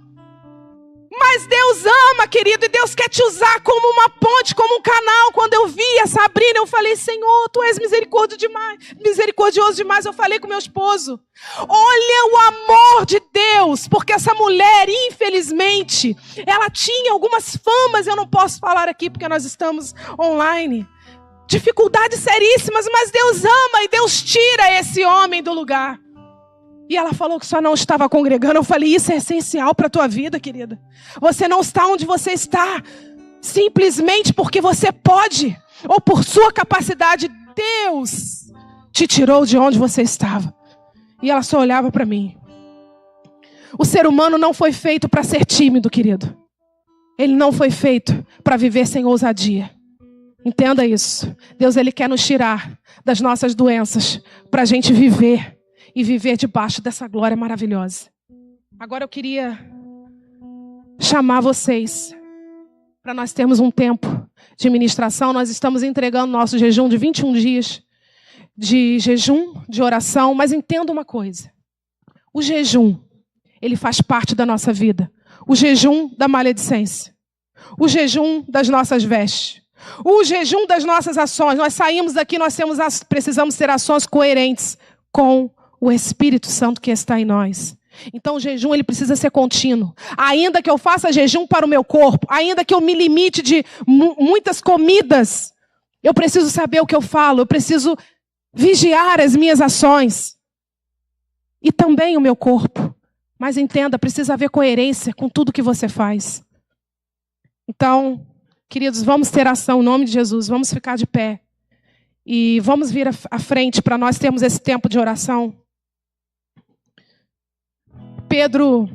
Mas Deus ama, querido, e Deus quer te usar como uma ponte, como um canal. Quando eu vi a Sabrina, eu falei, Senhor, Tu és misericordioso demais. Eu falei com meu esposo, olha o amor de Deus, porque essa mulher, infelizmente, ela tinha algumas famas, eu não posso falar aqui porque nós estamos online, dificuldades seríssimas, mas Deus ama e Deus tira esse homem do lugar. E ela falou que só não estava congregando. Eu falei, isso é essencial para a tua vida, querida. Você não está onde você está simplesmente porque você pode, ou por sua capacidade. Deus te tirou de onde você estava. E ela só olhava para mim. O ser humano não foi feito para ser tímido, querido. Ele não foi feito para viver sem ousadia. Entenda isso. Deus ele quer nos tirar das nossas doenças para a gente viver. E viver debaixo dessa glória maravilhosa. Agora eu queria chamar vocês para nós termos um tempo de ministração. Nós estamos entregando nosso jejum de 21 dias de jejum, de oração. Mas entenda uma coisa. O jejum, ele faz parte da nossa vida. O jejum da maledicência. O jejum das nossas vestes. O jejum das nossas ações. Nós saímos daqui, precisamos ter ações coerentes com o Espírito Santo que está em nós. Então o jejum ele precisa ser contínuo. Ainda que eu faça jejum para o meu corpo, ainda que eu me limite de muitas comidas, eu preciso saber o que eu falo, eu preciso vigiar as minhas ações. E também o meu corpo. Mas entenda, precisa haver coerência com tudo que você faz. Então, queridos, vamos ter ação em nome de Jesus, vamos ficar de pé. E vamos vir à frente para nós termos esse tempo de oração. Pedro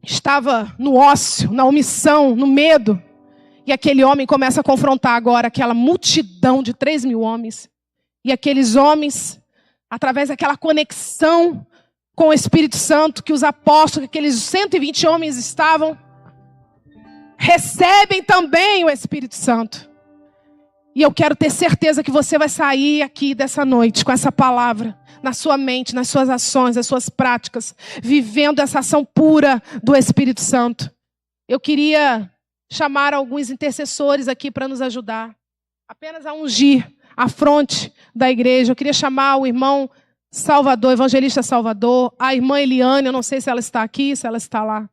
estava no ócio, na omissão, no medo. E aquele homem começa a confrontar agora aquela multidão de 3.000 homens. E aqueles homens, através daquela conexão com o Espírito Santo, que os apóstolos, aqueles 120 homens estavam, recebem também o Espírito Santo. E eu quero ter certeza que você vai sair aqui dessa noite com essa palavra na sua mente, nas suas ações, nas suas práticas, vivendo essa ação pura do Espírito Santo. Eu queria chamar alguns intercessores aqui para nos ajudar, apenas a ungir a fronte da igreja. Eu queria chamar o irmão Salvador, evangelista Salvador, a irmã Eliane, eu não sei se ela está aqui, se ela está lá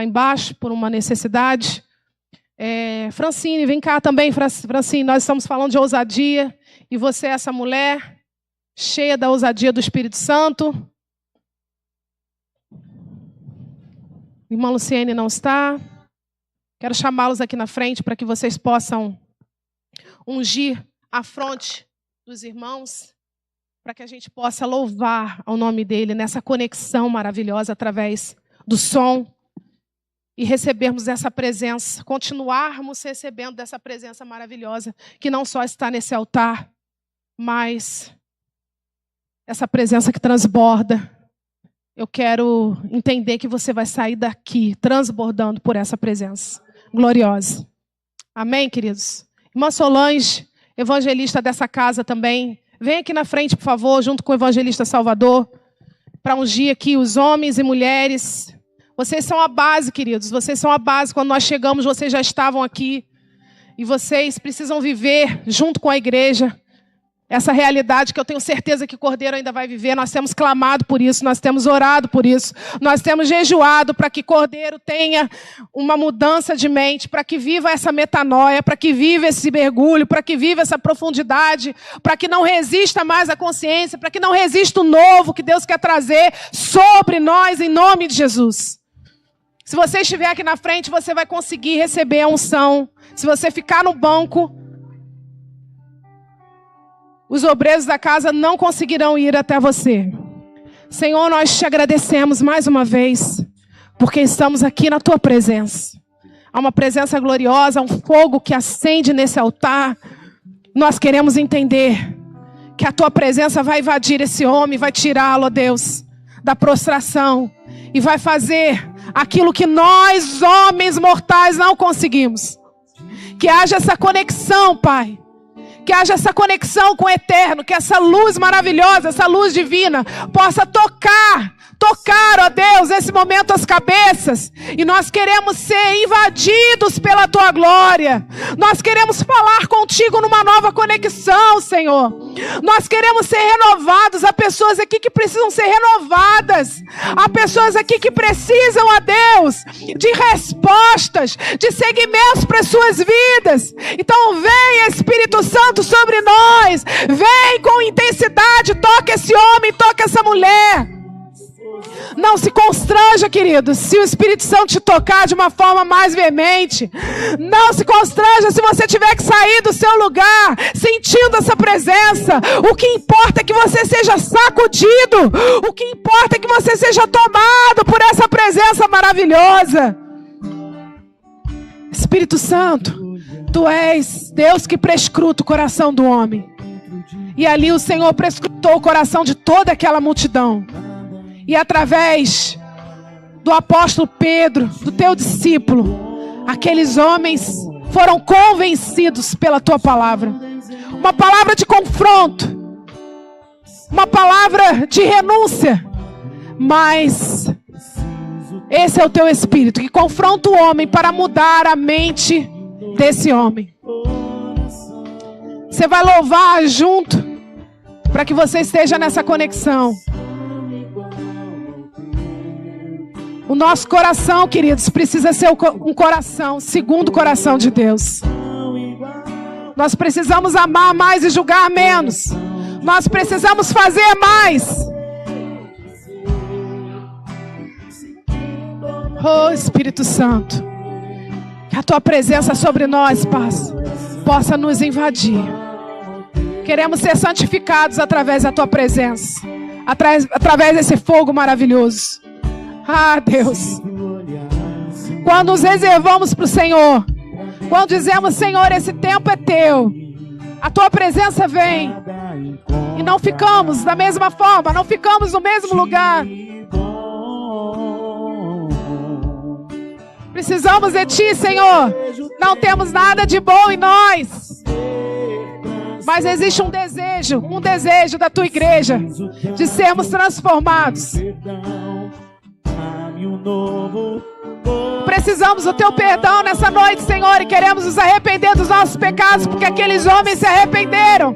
embaixo por uma necessidade. Francine, vem cá também, Francine. Nós estamos falando de ousadia. E você é essa mulher cheia da ousadia do Espírito Santo. Irmã Luciene não está. Quero chamá-los aqui na frente para que vocês possam ungir a fronte dos irmãos, para que a gente possa louvar ao nome dele nessa conexão maravilhosa através do som e recebermos essa presença, continuarmos recebendo dessa presença maravilhosa que não só está nesse altar, mas essa presença que transborda. Eu quero entender que você vai sair daqui transbordando por essa presença gloriosa. Amém, queridos? Irmã Solange, evangelista dessa casa também, vem aqui na frente, por favor, junto com o evangelista Salvador, para ungir aqui os homens e mulheres. Vocês são a base, queridos, vocês são a base. Quando nós chegamos, vocês já estavam aqui. E vocês precisam viver junto com a igreja essa realidade que eu tenho certeza que o Cordeiro ainda vai viver. Nós temos clamado por isso, nós temos orado por isso, nós temos jejuado para que Cordeiro tenha uma mudança de mente, para que viva essa metanoia, para que viva esse mergulho, para que viva essa profundidade, para que não resista mais à consciência, para que não resista o novo que Deus quer trazer sobre nós, em nome de Jesus. Se você estiver aqui na frente, você vai conseguir receber a unção. Se você ficar no banco, os obreiros da casa não conseguirão ir até você. Senhor, nós te agradecemos mais uma vez, porque estamos aqui na tua presença. Há uma presença gloriosa, um fogo que acende nesse altar. Nós queremos entender que a tua presença vai invadir esse homem, vai tirá-lo, ó Deus, da prostração e vai fazer aquilo que nós, homens mortais, não conseguimos. Que haja essa conexão, Pai. Que haja essa conexão com o eterno, que essa luz maravilhosa, essa luz divina, possa tocar, ó Deus, nesse momento as cabeças. E nós queremos ser invadidos pela tua glória. Nós queremos falar contigo numa nova conexão, Senhor. Nós queremos ser renovados. Há pessoas aqui que precisam ser renovadas. Há pessoas aqui que precisam, ó Deus, de respostas, de segmentos para as suas vidas. Então vem, Espírito Santo, sobre nós. Vem com intensidade, toca esse homem, toca essa mulher. Não se constranja, querido, se o Espírito Santo te tocar de uma forma mais veemente. Não se constranja se você tiver que sair do seu lugar sentindo essa presença. O que importa é que você seja sacudido. O que importa é que você seja tomado por essa presença maravilhosa. Espírito Santo, tu és Deus que prescruta o coração do homem. E ali o Senhor prescrutou o coração de toda aquela multidão. E através do apóstolo Pedro, do teu discípulo, aqueles homens foram convencidos pela tua palavra. Uma palavra de confronto, uma palavra de renúncia. Mas esse é o teu Espírito que confronta o homem para mudar a mente desse homem. Você vai louvar junto para que você esteja nessa conexão. O nosso coração, queridos, precisa ser um coração segundo o coração de Deus. Nós precisamos amar mais e julgar menos. Nós precisamos fazer mais. Oh, Espírito Santo, que a tua presença sobre nós, Pai, possa nos invadir. Queremos ser santificados através da tua presença, através desse fogo maravilhoso. Ah, Deus, quando nos reservamos para o Senhor, quando dizemos, Senhor, esse tempo é teu, a tua presença vem, e não ficamos da mesma forma, não ficamos no mesmo lugar. Precisamos de ti, Senhor. Não temos nada de bom em nós, mas existe um desejo da tua igreja de sermos transformados. Precisamos do teu perdão nessa noite, Senhor, e queremos nos arrepender dos nossos pecados, porque aqueles homens se arrependeram.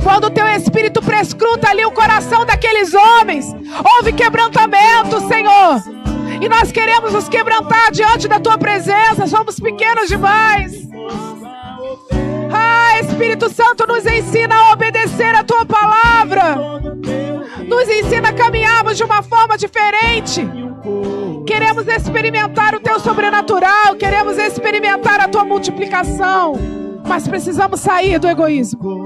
Quando o teu Espírito prescruta ali o coração daqueles homens, houve quebrantamento, Senhor. E nós queremos nos quebrantar diante da tua presença. Somos pequenos demais. Espírito Santo, nos ensina a obedecer a tua palavra. Nos ensina a caminharmos de uma forma diferente. Queremos experimentar o teu sobrenatural. Queremos experimentar a tua multiplicação. Mas precisamos sair do egoísmo.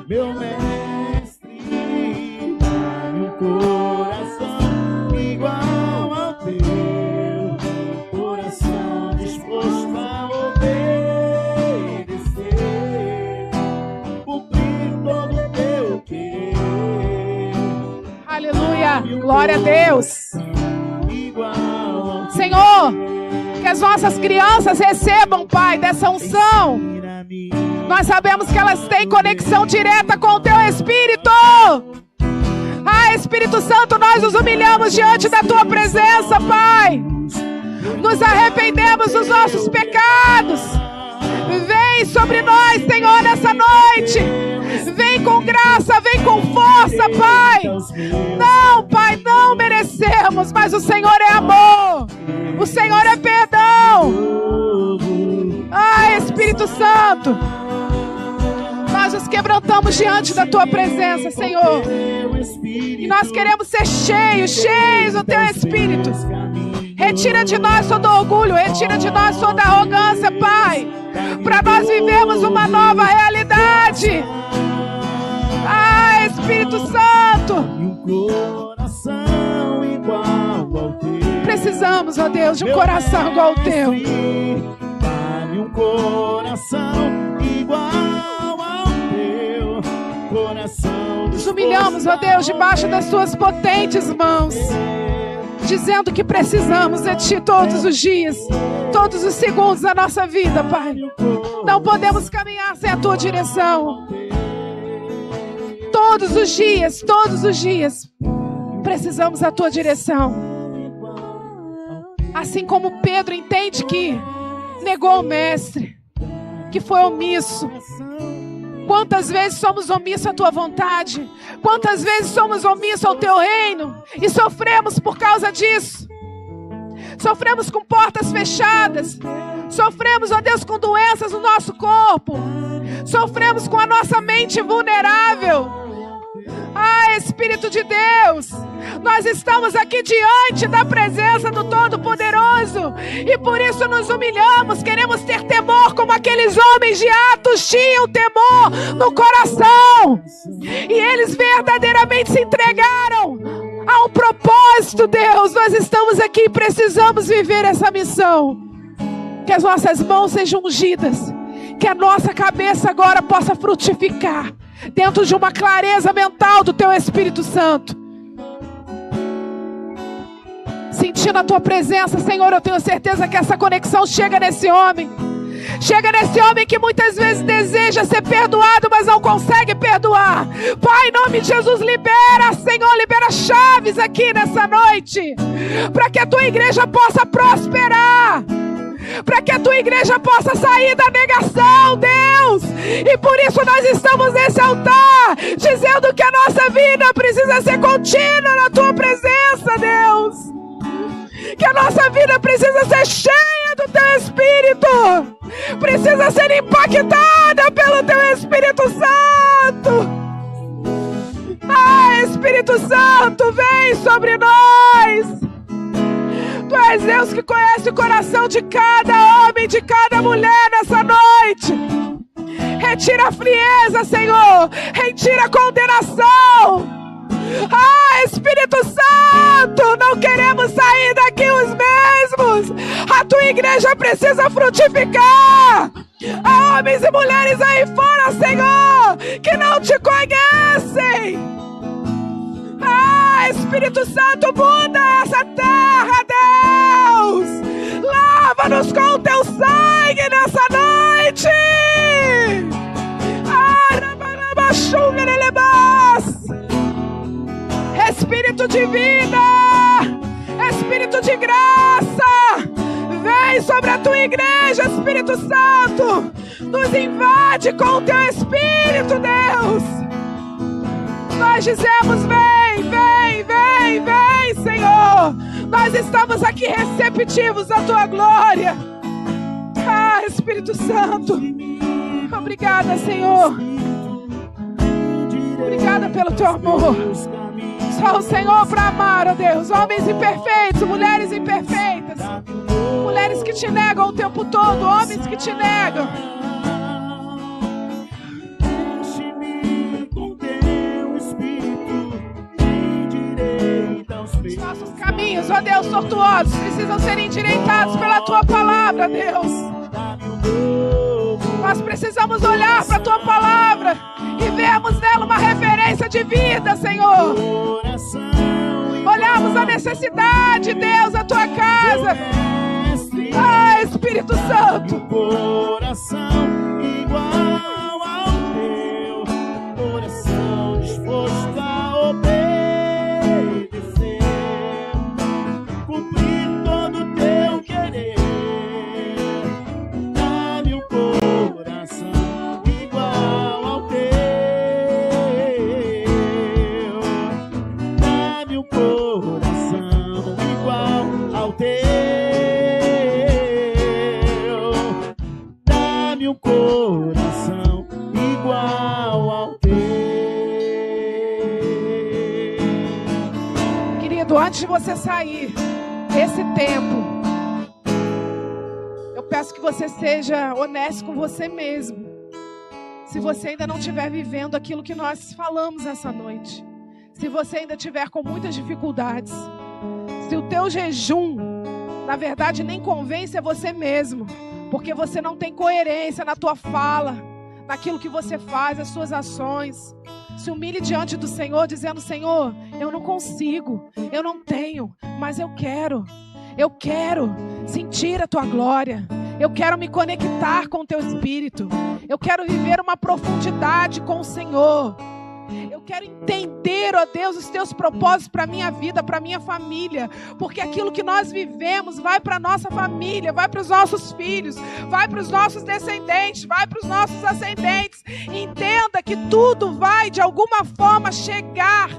Meu mestre, dá-me um coração igual ao teu, coração disposto a obedecer, cumprir todo o teu querer. Aleluia, glória a Deus. Senhor, que as nossas crianças recebam, Pai, dessa unção. Nós sabemos que elas têm conexão direta com o teu Espírito. Espírito Santo, nós nos humilhamos diante da tua presença, Pai. Nos arrependemos dos nossos pecados. Vem sobre nós, Senhor, nessa noite. Vem com graça, vem com força, Pai. Não, Pai, não merecemos, mas o Senhor é amor. O Senhor é perdão. Espírito Santo, nós nos quebrantamos diante da tua presença, Senhor. E nós queremos ser cheios do teu Espírito. Retira de nós todo orgulho, retira de nós toda arrogância, Pai, para nós vivermos uma nova realidade. Espírito Santo, precisamos, ó Deus, de um coração igual ao teu. Um coração igual ao teu, coração. Nos humilhamos, ó Deus, debaixo das tuas potentes mãos, dizendo que precisamos de ti todos os dias, todos os segundos da nossa vida, Pai. Não podemos caminhar sem a tua direção. Todos os dias, precisamos da tua direção. Assim como Pedro entende que negou o mestre, que foi omisso. Quantas vezes somos omissos à tua vontade? Quantas vezes somos omissos ao teu reino? E sofremos por causa disso. Sofremos com portas fechadas. Sofremos, ó Deus, com doenças no nosso corpo. Sofremos com a nossa mente vulnerável. Espírito de Deus, nós estamos aqui diante da presença do Todo-Poderoso e por isso nos humilhamos. Queremos ter temor como aqueles homens de Atos tinham temor no coração, e eles verdadeiramente se entregaram a um propósito. Deus, nós estamos aqui e precisamos viver essa missão. Que as nossas mãos sejam ungidas, que a nossa cabeça agora possa frutificar dentro de uma clareza mental do teu Espírito Santo. Sentindo a tua presença, Senhor, eu tenho certeza que essa conexão chega nesse homem. Chega nesse homem que muitas vezes deseja ser perdoado, mas não consegue perdoar. Pai, em nome de Jesus, libera, Senhor, libera chaves aqui nessa noite, para que a tua igreja possa prosperar, para que a tua igreja possa sair da negação, Deus. E por isso nós estamos nesse altar, dizendo que a nossa vida precisa ser contínua na tua presença, Deus. Que a nossa vida precisa ser cheia do teu Espírito, precisa ser impactada pelo teu Espírito Santo. Espírito Santo, vem sobre nós. Tu és Deus que conhece o coração de cada homem, de cada mulher nessa noite. Retira a frieza, Senhor. Retira a condenação. Espírito Santo, não queremos sair daqui os mesmos. A tua igreja precisa frutificar. Há homens e mulheres aí fora, Senhor, que não te conhecem. Espírito Santo, muda essa terra, Deus. Lava-nos com o teu sangue nessa noite. Espírito de vida, Espírito de graça, vem sobre a tua igreja, Espírito Santo. Nos invade com o teu Espírito, Deus. Nós dizemos, vem. Vem, Senhor. Nós estamos aqui receptivos à tua glória. Ah, Espírito Santo. Obrigada, Senhor. Obrigada pelo teu amor. Só o Senhor para amar, ó Deus. Homens imperfeitos, mulheres imperfeitas. Mulheres que te negam o tempo todo, homens que te negam. Os nossos caminhos, ó Deus, tortuosos, precisam ser endireitados pela tua palavra, Deus. Nós precisamos olhar para a tua palavra e vermos nela uma referência de vida, Senhor. Olharmos a necessidade, Deus, da tua casa. Ah, Espírito Santo. Coração igual ao teu, coração disposto a obedecer, cumprir todo o teu querer. Dá-me um coração igual ao teu, dá-me um coração igual ao teu. Um coração igual ao teu. Querido, antes de você sair desse tempo, eu peço que você seja honesto com você mesmo. Se você ainda não estiver vivendo aquilo que nós falamos essa noite, se você ainda estiver com muitas dificuldades, se o teu jejum, na verdade, nem convence a você mesmo, porque você não tem coerência na tua fala, naquilo que você faz, as suas ações. Se humilhe diante do Senhor, dizendo: Senhor, eu não consigo, eu não tenho, mas eu quero sentir a tua glória, eu quero me conectar com o teu Espírito, eu quero viver uma profundidade com o Senhor. Eu quero entender, ó Deus, os teus propósitos para a minha vida, para a minha família. Porque aquilo que nós vivemos vai para a nossa família, vai para os nossos filhos, vai para os nossos descendentes, vai para os nossos ascendentes. Entenda que tudo vai, de alguma forma, chegar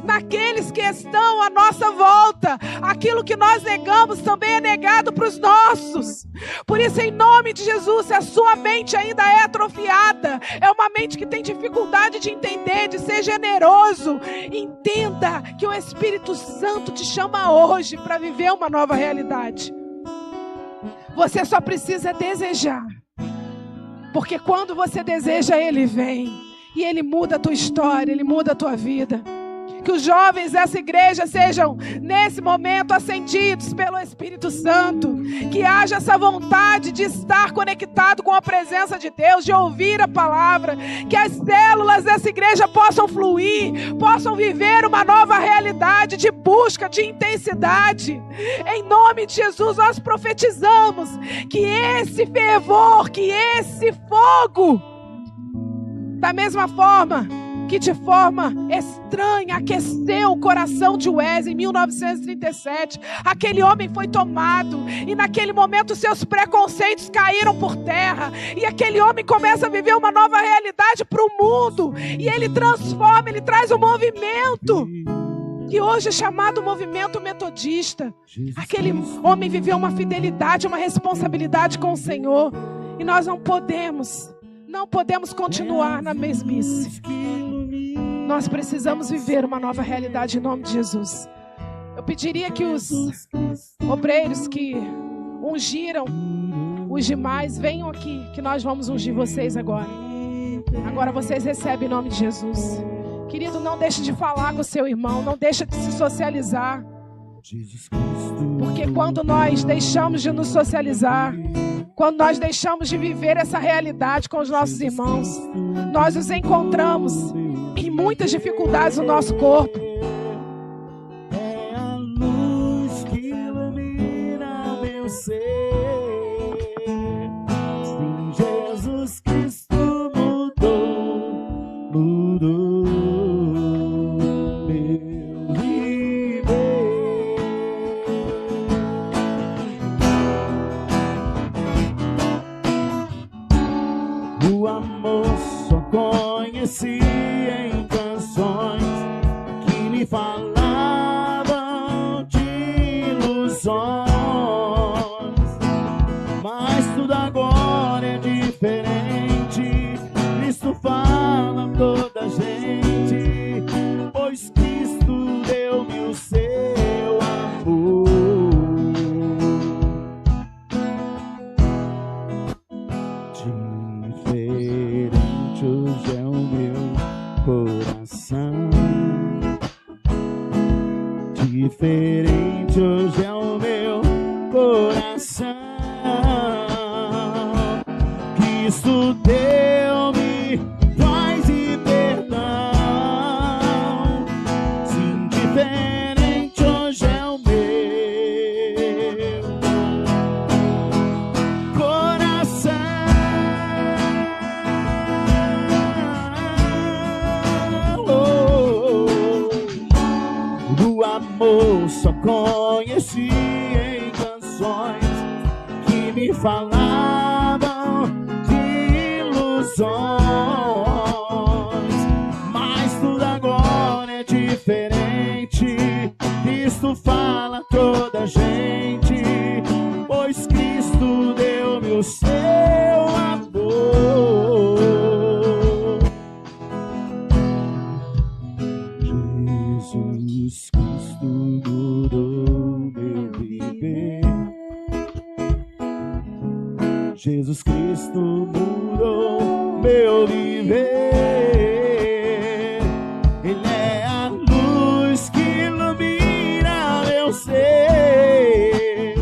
naqueles que estão à nossa volta. Aquilo que nós negamos também é negado para os nossos. Por isso, em nome de Jesus, se a sua mente ainda é atrofiada, é uma mente que tem dificuldade de entender, de ser generoso, entenda que o Espírito Santo te chama hoje para viver uma nova realidade. Você só precisa desejar, porque quando você deseja, Ele vem e Ele muda a tua história, Ele muda a tua vida. Que os jovens dessa igreja sejam, nesse momento, acendidos pelo Espírito Santo. Que haja essa vontade de estar conectado com a presença de Deus, de ouvir a palavra. Que as células dessa igreja possam fluir, possam viver uma nova realidade de busca, de intensidade. Em nome de Jesus, nós profetizamos que esse fervor, que esse fogo, da mesma forma que de forma estranha aqueceu o coração de Wesley em 1937. Aquele homem foi tomado e naquele momento seus preconceitos caíram por terra e aquele homem começa a viver uma nova realidade para o mundo e ele transforma, ele traz um movimento que hoje é chamado movimento metodista. Aquele homem viveu uma fidelidade, uma responsabilidade com o Senhor e nós não podemos continuar na mesmice. Nós precisamos viver uma nova realidade em nome de Jesus. Eu pediria que os obreiros que ungiram os demais venham aqui, que nós vamos ungir vocês agora. Agora vocês recebem em nome de Jesus. Querido, não deixe de falar com o seu irmão, não deixe de se socializar. Porque quando nós deixamos de nos socializar, quando nós deixamos de viver essa realidade com os nossos irmãos, nós nos encontramos em muitas dificuldades no nosso corpo. É a luz que ilumina meu ser. Sim, Jesus Cristo mudou meu viver. O amor só conheci em canções que me fazem mas tudo agora é diferente. Cristo fala a toda a gente, pois Cristo deu-me o seu amor. Diferente hoje é o meu coração, diferente hoje é o meu coração. Cristo deu-me paz e perdão. Sim, diferente hoje é o meu coração. O amor só conheci em canções que me falavam de ilusões, mas tudo agora é diferente. Cristo fala a toda a gente, pois Cristo deu-me o seu amor. Jesus Cristo mudou meu viver. Jesus Cristo mudou meu viver. Ele é a luz que ilumina meu ser.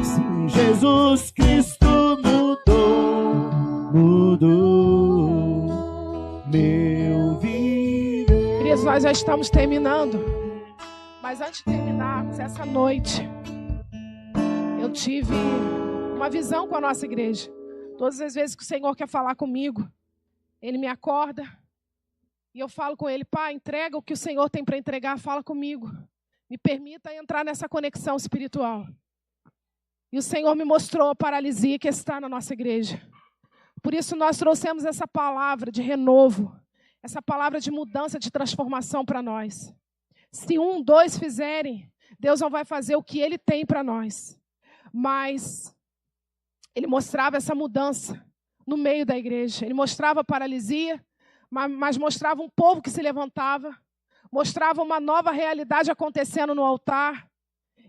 Sim, Jesus Cristo mudou meu viver. Queridos, nós já estamos terminando. Mas antes de terminarmos essa noite, eu tive uma visão com a nossa igreja. Todas as vezes que o Senhor quer falar comigo, Ele me acorda e eu falo com Ele: Pai, entrega o que o Senhor tem para entregar, fala comigo. Me permita entrar nessa conexão espiritual. E o Senhor me mostrou a paralisia que está na nossa igreja. Por isso nós trouxemos essa palavra de renovo, essa palavra de mudança, de transformação para nós. Se 1, 2 fizerem, Deus não vai fazer o que Ele tem para nós. Mas Ele mostrava essa mudança no meio da igreja. Ele mostrava a paralisia, mas mostrava um povo que se levantava, mostrava uma nova realidade acontecendo no altar.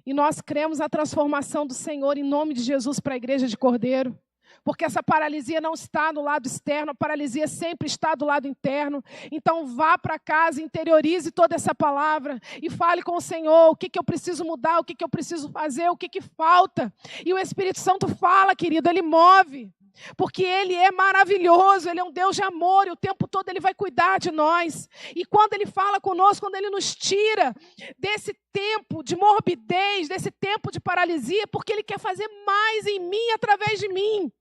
E nós cremos a transformação do Senhor em nome de Jesus para a igreja de Cordeiro. Porque essa paralisia não está no lado externo, a paralisia sempre está do lado interno. Então vá para casa, interiorize toda essa palavra e fale com o Senhor o que eu preciso mudar, o que eu preciso fazer, o que falta. E o Espírito Santo fala, querido, Ele move. Porque Ele é maravilhoso, Ele é um Deus de amor e o tempo todo Ele vai cuidar de nós. E quando Ele fala conosco, quando Ele nos tira desse tempo de morbidez, desse tempo de paralisia, porque Ele quer fazer mais em mim, através de mim.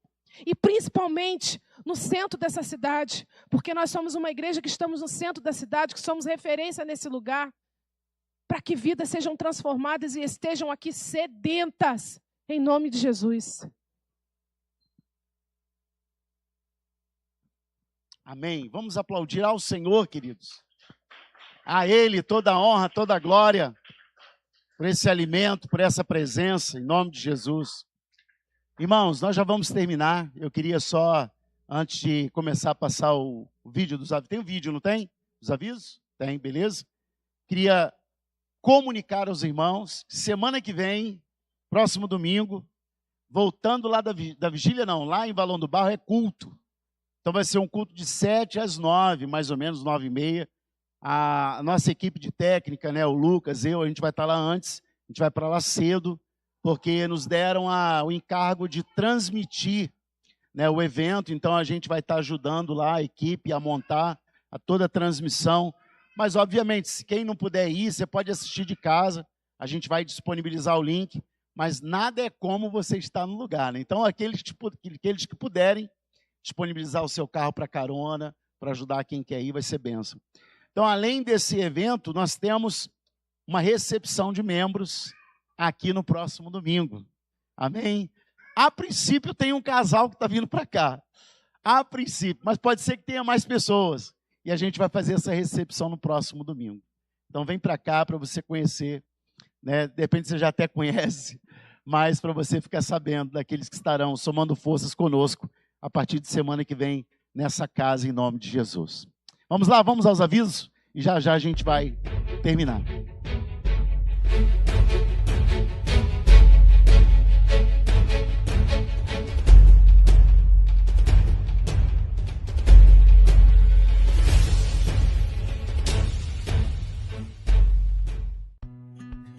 E principalmente no centro dessa cidade, porque nós somos uma igreja que estamos no centro da cidade, que somos referência nesse lugar, para que vidas sejam transformadas e estejam aqui sedentas, em nome de Jesus. Amém. Vamos aplaudir ao Senhor, queridos. A Ele toda a honra, toda a glória, por esse alimento, por essa presença, em nome de Jesus. Irmãos, nós já vamos terminar. Eu queria só, antes de começar a passar o vídeo dos avisos. Tem um vídeo, não tem? Dos avisos? Tem, beleza? Queria comunicar aos irmãos que semana que vem, próximo domingo, voltando lá da vigília, não, lá em Valão do Barro é culto. Então vai ser um culto de 7 às 9, mais ou menos, 9h30. A nossa equipe de técnica, né, o Lucas, a gente vai estar lá antes, a gente vai para lá cedo, porque nos deram o encargo de transmitir, né, o evento. Então a gente vai estar ajudando lá a equipe a montar toda a transmissão. Mas, obviamente, se quem não puder ir, você pode assistir de casa. A gente vai disponibilizar o link, mas nada é como você estar no lugar, né? Então, aqueles que puderem disponibilizar o seu carro para carona, para ajudar quem quer ir, vai ser bênção. Então, além desse evento, nós temos uma recepção de membros aqui no próximo domingo. Amém? A princípio, tem um casal que está vindo para cá. A princípio, mas pode ser que tenha mais pessoas. E a gente vai fazer essa recepção no próximo domingo. Então, vem para cá para você conhecer né? De repente você já até conhece, mas para você ficar sabendo daqueles que estarão somando forças conosco a partir de semana que vem nessa casa, em nome de Jesus. Vamos lá, vamos aos avisos e já já a gente vai terminar.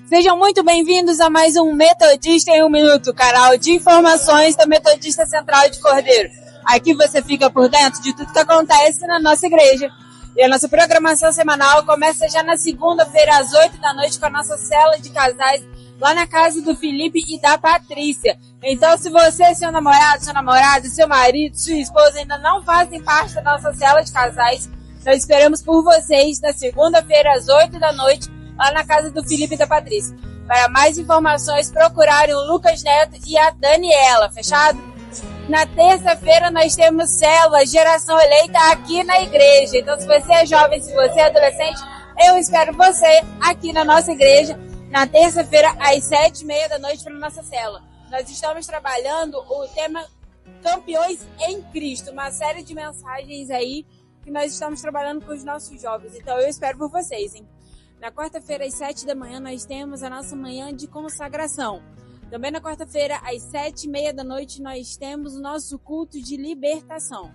Sejam muito bem-vindos a mais um Metodista em um Minuto, canal de informações da Metodista Central de Cordeiro. Aqui você fica por dentro de tudo que acontece na nossa igreja. E a nossa programação semanal começa já na segunda-feira, às 8 da noite, com a nossa cela de casais, lá na casa do Felipe e da Patrícia. Então, se você, seu namorado, sua namorada, seu marido, sua esposa ainda não fazem parte da nossa cela de casais, nós esperamos por vocês na segunda-feira, às 8 da noite, lá na casa do Felipe e da Patrícia. Para mais informações, procurarem o Lucas Neto e a Daniela, fechado? Na terça-feira nós temos célula Geração Eleita aqui na igreja. Então, se você é jovem, se você é adolescente, eu espero você aqui na nossa igreja, na terça-feira, às 7h30 da noite, para a nossa célula. Nós estamos trabalhando o tema Campeões em Cristo, uma série de mensagens aí que nós estamos trabalhando com os nossos jovens. Então, eu espero por vocês, hein? Na quarta-feira, às 7 da manhã, nós temos a nossa manhã de consagração. Também na quarta-feira, às 7h30 da noite, nós temos o nosso culto de libertação.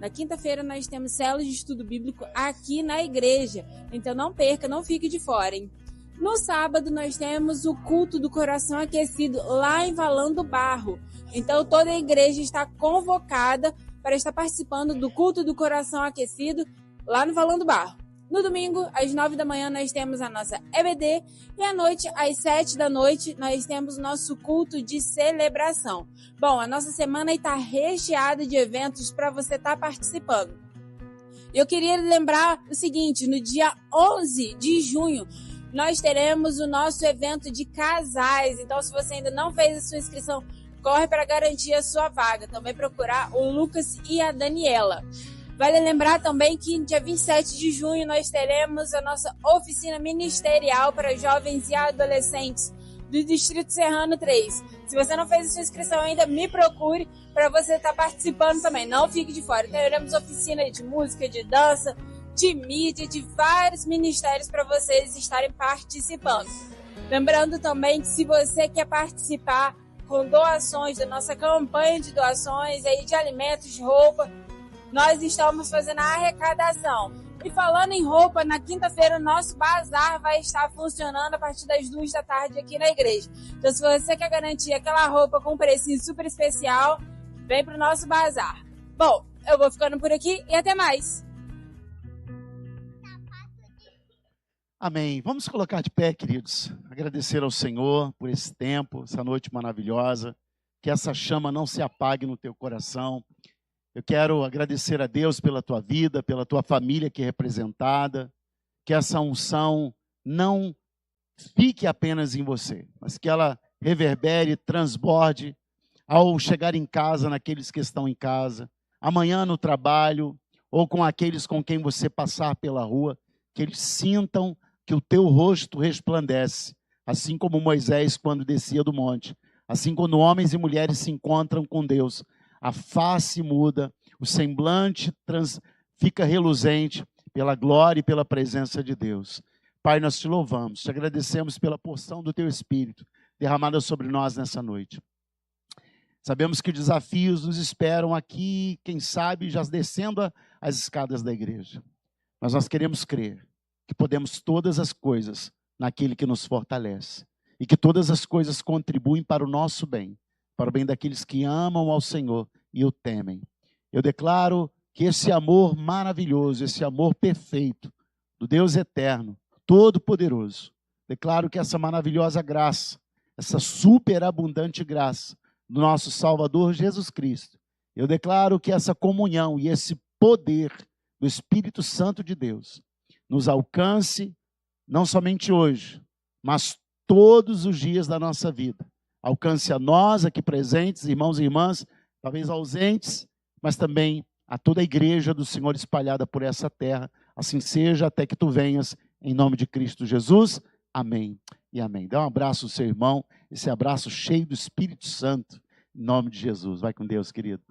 Na quinta-feira, nós temos células de estudo bíblico aqui na igreja. Então não perca, não fique de fora, hein? No sábado, nós temos o culto do coração aquecido lá em Valão do Barro. Então toda a igreja está convocada para estar participando do culto do coração aquecido lá no Valão do Barro. No domingo, às 9 da manhã, nós temos a nossa EBD e à noite, às 7 da noite, nós temos o nosso culto de celebração. Bom, a nossa semana está recheada de eventos para você estar participando. Eu queria lembrar o seguinte, no dia 11 de junho, nós teremos o nosso evento de casais. Então, se você ainda não fez a sua inscrição, corre para garantir a sua vaga. Também procurar o Lucas e a Daniela. Vale lembrar também que no dia 27 de junho nós teremos a nossa oficina ministerial para jovens e adolescentes do Distrito Serrano 3. Se você não fez a sua inscrição ainda, me procure para você estar participando também. Não fique de fora. Teremos oficina de música, de dança, de mídia, de vários ministérios para vocês estarem participando. Lembrando também que se você quer participar com doações da nossa campanha de doações aí de alimentos, de roupa, nós estamos fazendo a arrecadação. E falando em roupa, na quinta-feira o nosso bazar vai estar funcionando a partir das 2 da tarde aqui na igreja. Então, se você quer garantir aquela roupa com um precinho super especial, vem para o nosso bazar. Bom, eu vou ficando por aqui e até mais. Amém. Vamos colocar de pé, queridos. Agradecer ao Senhor por esse tempo, essa noite maravilhosa. Que essa chama não se apague no teu coração. Eu quero agradecer a Deus pela tua vida, pela tua família aqui representada, que essa unção não fique apenas em você, mas que ela reverbere, transborde ao chegar em casa, naqueles que estão em casa, amanhã no trabalho, ou com aqueles com quem você passar pela rua, que eles sintam que o teu rosto resplandece, assim como Moisés quando descia do monte, assim quando homens e mulheres se encontram com Deus, a face muda, o semblante fica reluzente pela glória e pela presença de Deus. Pai, nós te louvamos, te agradecemos pela porção do teu Espírito derramada sobre nós nessa noite. Sabemos que desafios nos esperam aqui, quem sabe já descendo as escadas da igreja. Mas nós queremos crer que podemos todas as coisas naquele que nos fortalece e que todas as coisas contribuem para o nosso bem, para o bem daqueles que amam ao Senhor e o temem. Eu declaro que esse amor maravilhoso, esse amor perfeito do Deus eterno, todo-poderoso, declaro que essa maravilhosa graça, essa superabundante graça do nosso Salvador Jesus Cristo, eu declaro que essa comunhão e esse poder do Espírito Santo de Deus nos alcance, não somente hoje, mas todos os dias da nossa vida. Alcance a nós aqui presentes, irmãos e irmãs, talvez ausentes, mas também a toda a igreja do Senhor espalhada por essa terra. Assim seja até que tu venhas, em nome de Cristo Jesus. Amém e amém. Dá um abraço ao seu irmão, esse abraço cheio do Espírito Santo, em nome de Jesus. Vai com Deus, querido.